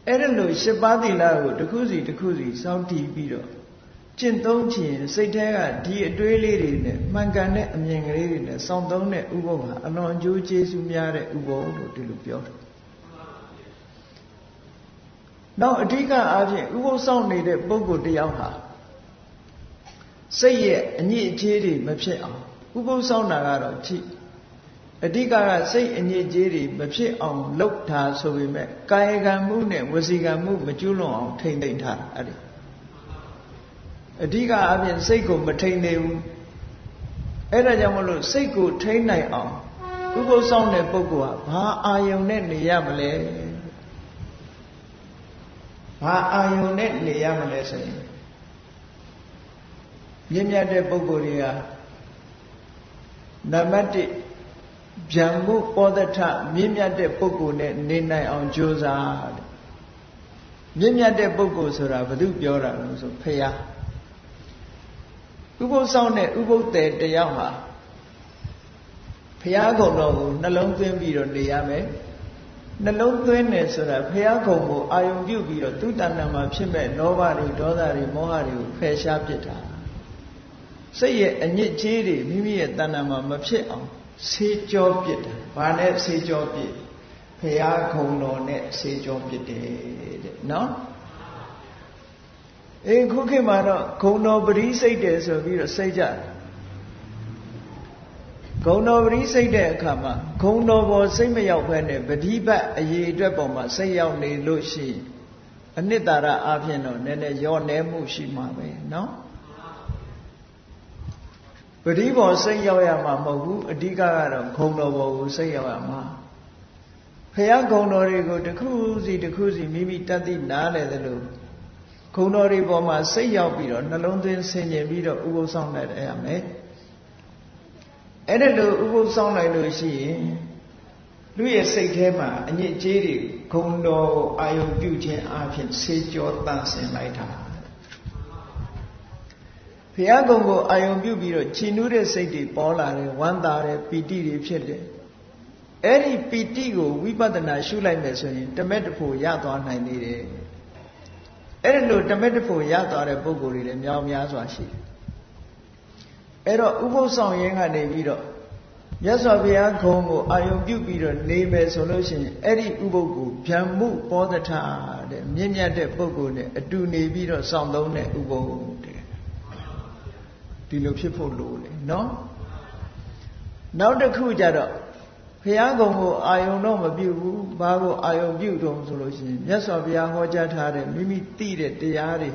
အဲ့ဒါလို့၈ပါးသီလကိုတစ်ခုစီတစ်ခုစီစောင့်တည်ပြီးတော့ကျင့်သုံးခြင်းစိတ်ထဲကဒီအတွေးလေးတွေနဲ့မှန်ကန်တဲ့အမြင်ကလေးတွေနဲ့စောင့်သုံးတဲ့ဥပုသ်ဟာအလွန်အကျိုးကျေးဇူးများတဲ့ဥပုသ်လို့ဒီလိုပြောတယ်နောက်အဓိကအားဖြင့်ဥပုသ်ဆောင်နေတဲ့ပုဂ္ဂိုလ်တယောက်ဟာစိတ်ရဲ့အညစ်အကြေးတွေမဖြစ်အောင်ဥပုသ်ဆောင်တာကတော့ကြည့်အဓိကကစိတ်အညစ်အကြေးတွေမဖြစ်အောင်လုပ်တာဆိုပေမဲ့ကာယကံမှုနဲ့ဝစီကံမှုမကျွလွန်အောင်ထိမ့်သိမ့်ထားအဲ့ဒီအဓိကအပြင်စိတ်ကိုမထိန်နေဘူးအဲ့ဒါကြောင့်မလို့စိတ်ကိုထိန်းနိုင်အောင်ဥပုသ်ဆောင်တဲ့ပုဂ္ဂိုလ်ဟာဘာအာယုန်နဲ့နေရမလဲဘာအာယုန်နဲ့နေရမလဲဆိုရင်မြင့်မြတ်တဲ့ပုဂ္ဂိုလ်တွေကနံပါတ်1ဗျံမှုပောဒထမြင့်မြတ်တဲ့ပုဂ္ဂိုလ်နဲ့နေနိုင်အောင်ကြိုးစားတဲ့မြင့်မြတ်တဲ့ပုဂ္ဂိုလ်ဆိုတာဘယ်သူပြောတာလဲဆိုဖရာဥပုသ်ဆောင်တဲ့ဥပုသ်တယ်တယောက်ဟာဘုရားကုံတော်ကိုနှလုံးသွင်းပြီးတော့နေရမယ်နှလုံးသွင်းတယ်ဆိုတာဘုရားကုံကိုအာယုံပြုပြီးတော့သူတဏ္ဍာမှာဖြစ်မဲ့လောဘတွေဒေါသတွေမောဟတွေကိုဖယ်ရှားပစ်တာစိတ်ရဲ့အညစ်အကြေးတွေမိမိရဲ့တဏ္ဍာမှာမဖြစ်အောင်ဆေးကြောပစ်တာဘာနဲ့ဆေးကြောပစ်ဘုရားကုံတော်နဲ့ဆေးကြောပစ်တယ်တဲ့နော်ခုခေတ်မှာတော့ဂုံတော်ပရိစိတ်တယ်ဆိုပြီးတော့စိတ်ကြတယ်ဂုံတော်ပရိစိတ်တဲ့အခါမှာဂုံတော်ပေါ်စိတ်မရောက်ဘဲနဲ့ပဋိပတ်အရေးအတွက်ပေါ်မှာစိတ်ရောက်နေလို့ရှိရင်အနှစ်သာရအပြင်တော့နည်းနည်းရောနေမှုရှိမှာပဲเนาะပဋိဘောစိတ်ရောက်ရမှာမဟုတ်ဘူးအဓိကကတော့ဂုံတော်ပေါ်ကိုစိတ်ရောက်ရမှာဖះဂုံတော်တွေကိုတစ်ခုစီတစ်ခုစီမိမိတတ်သိနားလည်သလိုဂုဏ်တော်တွေပေါ်မှာစိတ်ရောက်ပြီးတော့နှလုံးသွင်းဆင်ခြင်ပြီးတော့ဥပုသ်ဆောင်လိုက်ရမယ်အဲ့ဒါလိုဥပုသ်ဆောင်လိုက်လို့ရှိရင်လူရဲ့စိတ်ထဲမှာအညစ်အကြေးတွေဂုဏ်တော်ကိုအာယုံပြုခြင်းအပြင်ဆေးကြောတန့်စင်လိုက်တာဘုရားကုံကိုအာယုံပြုပြီးတော့ချီနူးတဲ့စိတ်တွေပေါ်လာတယ်ဝမ်းသာတယ်ပီတိတွေဖြစ်တယ်အဲ့ဒီပီတိကိုဝိပဿနာရှုလိုက်မယ်ဆိုရင်တမက်တဖို့ရသွားနိုင်သေးတယ်အဲ့ဒါလို့တမက်တဖို့ရသွားတဲ့ပုဂ္ဂိုလ်တွေလည်းများများစွာရှိတယ်အဲ့တော့ဥပုသ်ဆောင်ရင်းကနေပြီးတော့မြတ်စွာဘုရားဂုံကိုအာယုံပြုပြီးတော့နေမယ်ဆိုလို့ရှိရင်အဲ့ဒီဥပုသ်ကိုဗျံမှုပောဒထတဲ့မြင့်မြတ်တဲ့ပုဂ္ဂိုလ်နဲ့အတူနေပြီးတော့စောင့်သုံးတဲ့ဥပုသ်တဲ့ဒီလိုဖြစ်ဖို့လိုတယ်နော်နောက်တစ်ခုကြတော့ဘုရားကုံကိုအာယုံတော့မပြုဘူးဘာကိုအာယုံပြုတုံးဆိုလို့ရှိရင်မြတ်စွာဘုရားဟောကြားထားတဲ့မိမိသိတဲ့တရားတွေ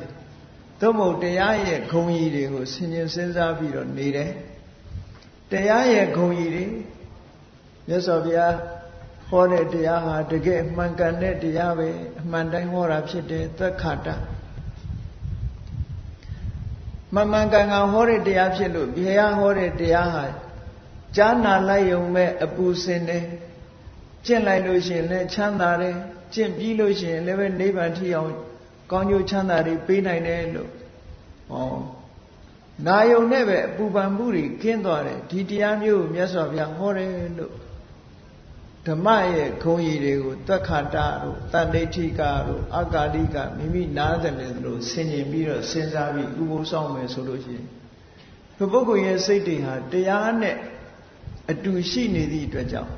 သို့မဟုတ်တရားရဲ့ဂုဏ်ကြီးတွေကိုဆင်ခြင်စဉ်းစားပြီးတော့နေတယ်တရားရဲ့ဂုဏ်ကြီးတွေမြတ်စွာဘုရားဟောတဲ့တရားဟာတကယ်မှန်ကန်တဲ့တရားပဲအမှန်တိုင်းဟောတာဖြစ်တယ်သက်ခတာမှန်ကန်ဟောတဲ့တရားဖြစ်လို့ဘုရားဟောတဲ့တရားဟာကြားနာလိုက်ရုံပဲအပူစင်တယ်ကျင့်လိုက်လို့ရှိရင်လည်းချမ်းသာတယ်ကျင့်ပြီးလို့ရှိရင်လည်းပဲနိဗ္ဗာန်ထိအောင်ကောင်းကျိုးချမ်းသာတွေပေးနိုင်တယ်လို့ဟောနာယုံနဲ့ပဲအပူပန်မှုတွေကင်းသွားတယ်ဒီတရားမျိုးကိုမြတ်စွာဘုရားဟောတယ်လို့ ဓမ္မရဲ့ဂုဏ်ရည်တွေကိုသက္ခတာတို့တန်ဋိဋ္ဌိကတို့အာကာလိကမိမိနားတယ်လို့ဆင်ញင်ပြီးတော့စဉ်းစားပြီးဥပုသ်ဆောင်မယ်ဆိုလို့ရှိရင်ဒီပုဂ္ဂိုလ်ရဲ့စိတ်တွေဟာတရားနဲ့အတူရှိနေသည့်အတွက်ကြောင့်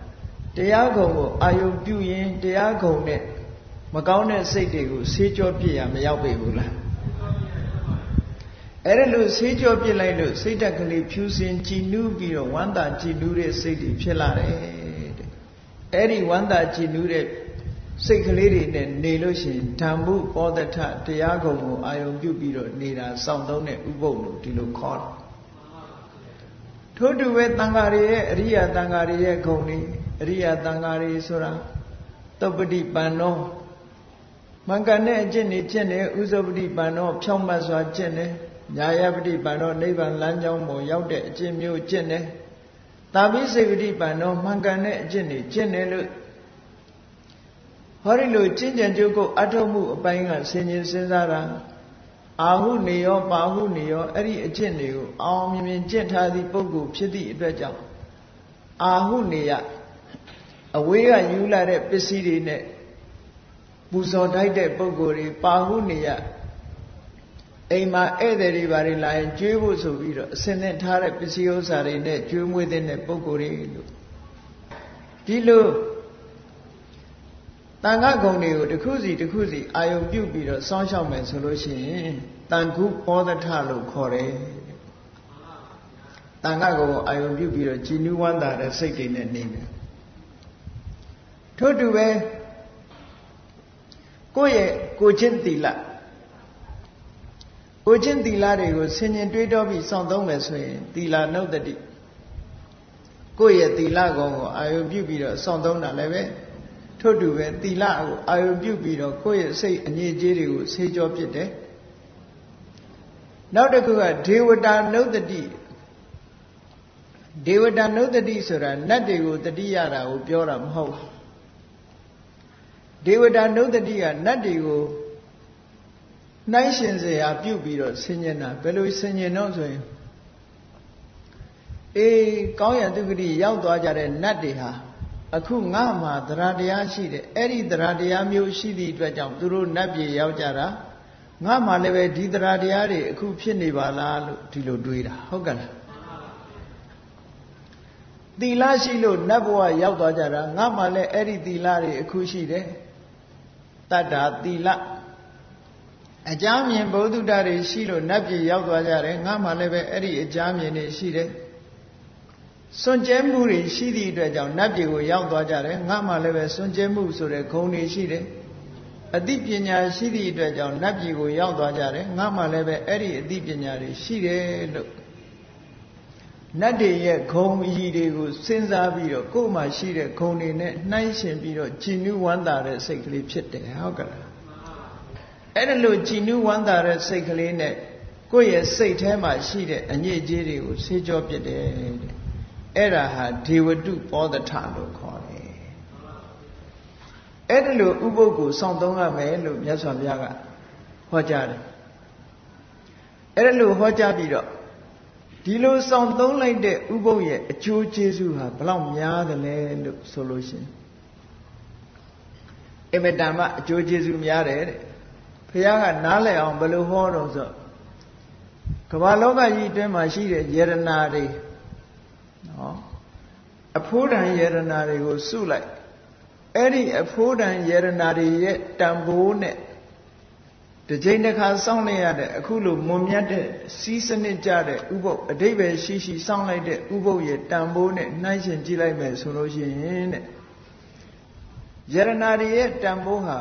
တရားဂုဏ်ကိုအာယုပြုရင်တရားဂုဏ်နဲ့မကောင်းတဲ့စိတ်တွေကိုဆေးကြောပြစ်ရမရောက်ပေဘူးလားအဲ့ဒါလို့ဆေးကြောပြစ်လိုက်လို့စိတ်ဓာတ်ကလေးဖြူစင်ကြည်နူးပြီးတော့ဝမ်းသာကြည်နူးတဲ့စိတ်တွေဖြစ်လာတယ်တဲ့အဲ့ဒီဝမ်းသာကြည်နူးတဲ့စိတ်ကလေးတွေနဲ့နေလို့ရှိရင်ဓမ္မုပောဒထတရားဂုဏ်ကိုအာယုပြုပြီးတော့နေတာစောင့်သုံးတဲ့ဥပုပ်လို့ဒီလိုခေါ်တယ်ထို့တူပဲတန်ဃာတွေရဲ့အရိယာတန်ဃာတွေရဲ့ဂုဏ်တွေအရိယာတန်ဃာတွေဆိုတာသုပ္ပတိပန္နောမင်္ဂန်တဲ့အကျင့်တွေကျင့်တယ်ဥဇုပတိပန္နောဖြောင့်မတ်စွာကျင့်တယ်ညာယပတိပန္နောနိဗ္ဗာန်လမ်းကြောင်းပေါ်ရောက်တဲ့အကျင့်မျိုးကျင့်တယ်တာပိစိတ်ပတိပန္နောမင်္ဂန်တဲ့အကျင့်တွေကျင့်တယ်လို့ဟောဒီလိုကျင့်ကြံကြုတ်ကိုအထောက်မှုအပိုင်းကဆင်ញင်စဉ်းစားတာအာဟုနေရောပါဟုနေရောအဲ့ဒီအကျင့်တွေကိုအောင်မြင်မြင်ကျင့်ထားသည့်ပုဂ္ဂိုလ်ဖြစ်သည့်အတွက်ကြောင့်အာဟုနေရအဝေးကယူလာတဲ့ပစ္စည်းတွေနဲ့ပူဇော်ထိုက်တဲ့ပုဂ္ဂိုလ်တွေပါဟုနေရအိမ်မှာဧည့်သည်တွေဘာတွေလာရင်ကျွေးဖို့ဆိုပြီးတော့အစင်းနဲ့ထားတဲ့ပစ္စည်းဥစ္စာတွေနဲ့ကျွေးမွေးတဲ့ပုဂ္ဂိုလ်တွေလို့ဒီလိုတန်ခါဂုဏ်တွေကိုတစ်ခုစီအာယုပြုပြီးတော့စောင့်ရှောက်မယ်ဆိုလို့ရှိရင်တန်ခုပောဒထလို့ခေါ်တယ်တန်ခါဂုဏ်ကိုအာယုပြုပြီးတော့ကြည်နူးဝမ်းသာတဲ့စိတ်တွေနဲ့နေမယ်ထို့တူပဲကိုယ့်ရဲ့ကိုချင်းသီလတွေကိုဆင်ញင်တွေးတောပြီးစောင့်သုံးမယ်ဆိုရင်သီလနုတ္တိကိုယ့်ရဲ့သီလဂုဏ်ကိုအာယုပြုပြီးတော့စောင့်သုံးတာလည်းပဲထို့တူပဲသီလကိုအာယုပြုပြီးတော့ကိုယ့်ရဲ့စိတ်အငြိကြေးတွေကိုဆေးကြောပြစ်တယ်နောက်တစ်ခုကဒေဝတာနုတ္တိဆိုတာနတ်တွေကိုတတိယတာကိုပြောတာမဟုတ်ဘူးဒေဝတာနုတ္တိကနတ်တွေကိုနှိုင်းရှင်စရာပြုပြီးတော့ဆင်ញင်တာဘယ်လိုဆင်ញင်တော့ဆိုရင်ကောင်းရတုဂတိရောက်သွားကြတဲ့နတ်တွေဟာအခုငါမှာသရတရားရှိတယ်အဲ့ဒီသရတရားမျိုးရှိသည့်အတွက်ကြောင့်သူတို့နတ်ပြည်ရောက်ကြတာငါမှာလည်းပဲဒီသရတရားတွေအခုဖြစ်နေပါလားလို့ဒီလိုတွေးတာဟုတ်ကဲ့လားသီလရှိလို့နတ်ဘဝရောက်သွားကြတာငါမှာလည်းအဲ့ဒီသီလတွေအခုရှိတယ်တတ္တာသီလအကြမ်းမြင်ဗုဒ္ဓတွေရှိလို့နတ်ပြည်ရောက်သွားကြတယ်ငါမှလည်းပဲအဲ့ဒီအကြမ်းမြင်တွေရှိတယ်စွန့်ကြဲမှုတွေရှိသည့်အတွက်ကြောင့်နတ်ပြည်ကိုရောက်သွားကြတယ်ငါမှလည်းပဲစွန့်ကြဲမှုဆိုတဲ့ဂုဏ်တွေရှိတယ်အသိပညာရှိသည့်အတွက်ကြောင့်နတ်ပြည်ကိုရောက်သွားကြတယ်ငါမှလည်းပဲအဲ့ဒီအသိပညာတွေရှိတယ်လို့နတ်တွေရဲ့ဂုဏ်အည်တွေကိုစဉ်းစားပြီးတော့ကိုယ်မှရှိတဲ့ဂုဏ်တွေနဲ့နှိုင်းယှဉ်ပြီးတော့ကြည်နူးဝမ်းသာတဲ့စိတ်ကလေးဖြစ်တယ်ဟုတ်ကဲ့လားအဲ့ဒါလို့ကြည်နူးဝမ်းသာတဲ့စိတ်ကလေးနဲ့ကိုယ့်ရဲ့စိတ်ထဲမှာရှိတဲ့အညစ်အကြေးတွေကိုဆေးကြောပြစ်တယ်တဲ့အဲ့ဒါဟာဒေဝတုပောဒထလို့ခေါ်တယ်အဲ့ဒါလို့ဥပုပ်ကိုစောင့်သုံးရမယ်လို့မြတ်စွာဘုရားကဟောကြားတယ်အဲ့ဒါလို့ဟောကြားပြီးတော့ဒီလိုစောင့်သုံးလိုက်တဲ့ဥပုပ်ရဲ့အကျိုးကျေးဇူးဟာဘလောက်များသလဲလို့ဆိုလို့ရှိရင်အမတန်မှအကျိုးကျေးဇူးများတယ်တဲ့ဘုရားကနားလည်အောင်ဘယ်လိုဟောတော့ဆိုကမ္ဘာလောကကြီးအတွင်းမှာရှိတဲ့ယရနာတွေနော်အဖိုးတန်ယရနာတွေကိုစုလိုက်အဲ့ဒီအဖိုးတန်ယရနာတွေရဲ့တန်ဖိုးနဲ့တစ်ချိန်တစ်ခါစောင့်လိုက်ရတဲ့အခုလိုမွန်မြတ်တဲ့စီးစနစ်ကြတဲ့ဥပုပ်အဓိပ္ပာယ်ရှိစောင့်လိုက်တဲ့ဥပုပ်ရဲ့တန်ဖိုးနဲ့နှိုင်းယှဉ်ကြည့်လိုက်မယ်ဆိုလို့ရှိရင်တဲ့ယရနာတွေရဲ့တန်ဖိုးဟာ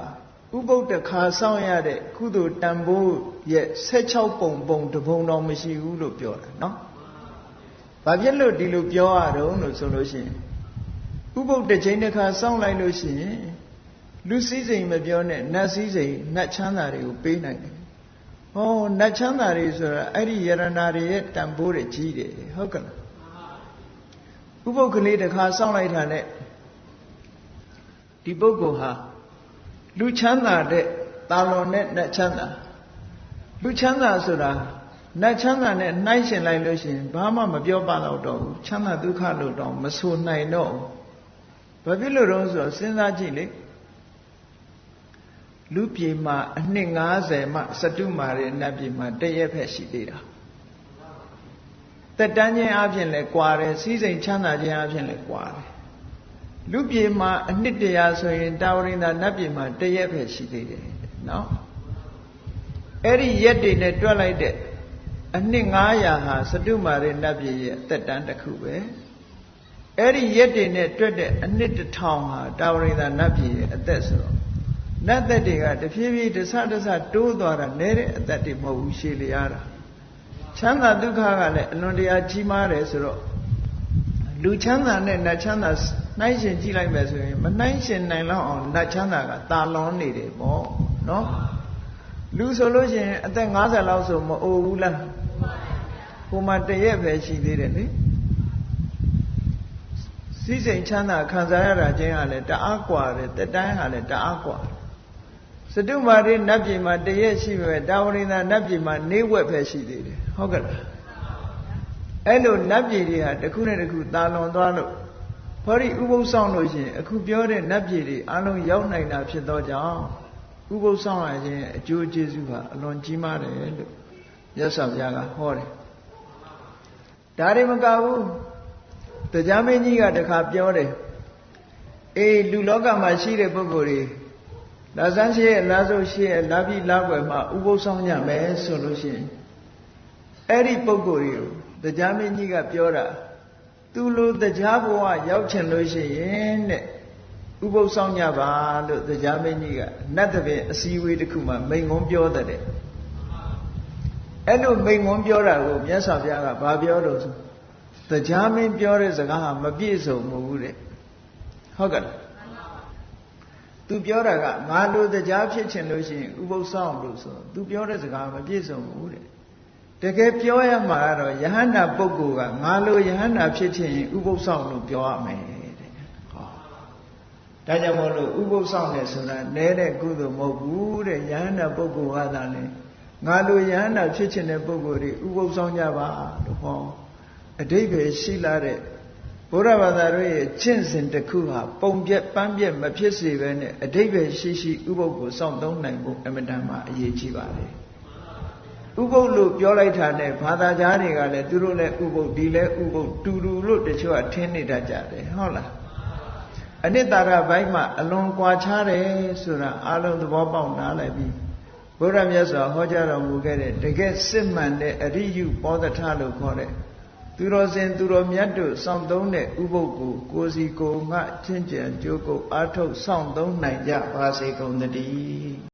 ဥပုပ်တစ်ခါစောင့်ရတဲ့ကုသိုလ်တန်ဖိုးရဲ့16ပုံတပုံတော်မရှိဘူးလို့ပြောတာနော်။ဘာဖြစ်လို့ဒီလိုပြောရတော့လို့ဆိုလို့ရှိရင်ဥပုပ်တစ်ချိန်တစ်ခါစောင့်လိုက်လို့ရှိရင်လူစည်းစိမ်မပြောနဲ့နတ်စည်းစိမ်နတ်ချမ်းသာတွေကိုပေးနိုင်တယ်။ဟောနတ်ချမ်းသာတွေဆိုတာအဲ့ဒီယရနာတွေရဲ့တန်ဖိုးတွေကြီးတယ်ဟုတ်ကဲ့လား။ဥပုပ်ကလေးတစ်ခါစောင့်လိုက်တာနဲ့ဒီပုဂ္ဂိုလ်ဟာလူချမ်းသာတဲ့တာလွန်တဲ့နတ်ချမ်းသာလူချမ်းသာဆိုတာနတ်ချမ်းသာနဲ့နှိုင်းယှဉ်လိုက်လို့ရှိရင်ဘာမှမပြောပါတော့ဘူးချမ်းသာဒုက္ခလို့တော့မဆိုနိုင်တော့ဘူး ဘာဖြစ်လို့တော့ဆိုတော့စဉ်းစားကြည့်လေလူပြေမှာအနှစ်90မှစတုမာရိနတ်ပြေမှာတရက်ဖက်ရှိသေးတာတက်တန်းခြင်းအပြင်လဲကွာတယ်စီးစိမ်ချမ်းသာခြင်းအပြင်လဲကွာတယ်လူပြေမှာအနှစ်100ဆိုရင်တာဝရိန္ဒာနတ်ပြေမှာတရက်ဖက်ရှိသေးတယ်နော်အဲ့ဒီရက်တွေနဲ့တွက်လိုက်တဲ့အနှစ်900ဟာစတုမာရိနတ်ပြေရဲ့တက်တန်းတစ်ခုပဲအဲ့ဒီရက်တွေနဲ့တွက်တဲ့အနှစ်1000ဟာတာဝရိန္ဒာနတ်ပြေရဲ့အသက်ဆိုတော့နတ်သက်တွေကတဖြည်းဖြည်းတဆတိုးသွားတာနဲတဲ့အသက်တွေမဟုတ်ဘူးရှည်လျားတာချမ်းသာဒုက္ခကလည်းအလွန်တရာကြီးမားတယ်ဆိုတော့လူချမ်းသာနဲ့နတ်ချမ်းသာနှိုင်းရှင်ကြည့်လိုက်မယ်ဆိုရင်မနှိုင်းရှင်နိုင်လောက်အောင်နတ်ချမ်းသာကတာလွန်နေတယ်ပေါ့နော်လူဆိုလို့ရှိရင်အသက်50လောက်ဆိုမအိုဘူးလားဟိုမှာတရက်ပဲရှိသေးတယ်လေစီးစိမ်ချမ်းသာခံစားရတာချင်းကလည်းတအားกว่าတယ်တက်တိုင်းကလည်းတအားกว่าစတုမာရိနတ်ပြည်မှာတရက်ရှိပဲတာဝရိန္ဒာနတ်ပြည်မှာနေဝက်ပဲရှိသေးတယ်ဟုတ်ကဲ့လားအဲ့လိုနတ်ပြည်တွေဟာတစ်ခုနဲ့တစ်ခုတာလွန်သွားလို့ဟောဒီဥပုသ်ဆောင်လို့ရှိရင်အခုပြောတဲ့နတ်ပြည်တွေအလုံးရောက်နိုင်တာဖြစ်သောကြောင့်ဥပုသ်ဆောင်ရခြင်းအကျိုးကျေးဇူးဟာအလွန်ကြီးမားတယ်လို့မြတ်စွာဘုရားကဟောတယ်ဒါတွေမကဘူးတရားမင်းကြီးကတခါပြောတယ်အေးလူလောကမှာရှိတဲ့ပုဂ္ဂိုလ်တွေလာဆန်းရှိရဲ့လာစုရှိရဲ့လာပြီးလာွယ်မှာဥပုသ်ဆောင်ကြမယ်ဆိုလို့ရှိရင်အဲ့ဒီပုဂ္ဂိုလ်တွေကိုတရားမင်းကြီးကပြောတာသူလိုတရားဘဝရောက်ချင်လို့ရှိရင်တဲ့ဥပုသ်ဆောင်ကြပါလို့တရားမင်းကြီးကနတ်တပည့်အစည်းအဝေးတစ်ခုမှာမိန့်ခွန်းပြောတဲ့အဲ့လိုမိန့်ခွန်းပြောတာကိုမြတ်စွာဘုရားကဘာပြောတော့ဆိုတရားမင်းပြောတဲ့စကားဟာမပြည့်စုံဘူးတဲ့ဟုတ်ကဲ့လားသူပြောတာကငါလိုတရားဖြစ်ချင်လို့ရှိရင်ဥပုသ်ဆောင်လို့ဆိုသူပြောတဲ့စကားမပြည့်စုံဘူးတဲ့တကယ်ပြောရမှာကတော့ယဟန္တာပုဂ္ဂိုလ်ကငါလိုယဟန္တာဖြစ်ချင်ရင်ဥပုသ်ဆောင်လို့ပြောရမယ်တဲ့ဟောဒါကြောင့်မို့လို့ဥပုသ်ဆောင်တယ်ဆိုတာနဲတဲ့ကုသိုလ်မဟုတ်ဘူးတဲ့ယဟန္တာပုဂ္ဂိုလ်ကသာလေငါလိုယဟန္တာဖြစ်ချင်တဲ့ပုဂ္ဂိုလ်တွေဥပုသ်ဆောင်ကြပါလို့ဟောအဓိပ္ပာယ်ရှိလာတဲ့ဘုရားဘာသာတို့ရဲ့ကျင့်စဉ်တစ်ခုဟာပုံပြက်ပန်းပြက်မဖြစ်စေဘဲနဲ့အဓိပ္ပာယ်ရှိရှိဥပုသ်ကိုစောင့်သုံးနိုင်ဖို့အမြဲတမ်းအရေးကြီးပါတယ်ဥပုသ်လို့ပြောလိုက်တာနဲ့ဘာသာကြားတွေကလည်းသူတို့လည်းဥပုသ်ဒီလည်းဥပုသ်တူတူလို့တချို့ကထင်နေတတ်ကြတယ်ဟုတ်လားအနိတ္တရဘိုင်းမှာအလွန်ကွာခြားတယ်ဆိုတာအလုံးသဘောပေါက်နားလည်ပြီးဘုရားမြတ်စွာဟောကြားတော်မူခဲ့တဲ့တကယ်စစ်မှန်တဲ့အရိယုပောဒထလို့ခေါ်တဲ့သူတော်စင်သူတော်မြတ်တို့စောင့်သုံးတဲ့ဥပုသ်ကိုကိုယ်စီကိုယ်ငှချင်းကြံကြိုးကိုအားထုတ်စောင့်သုံးနိုင်ကြပါစေကုန်သတည်း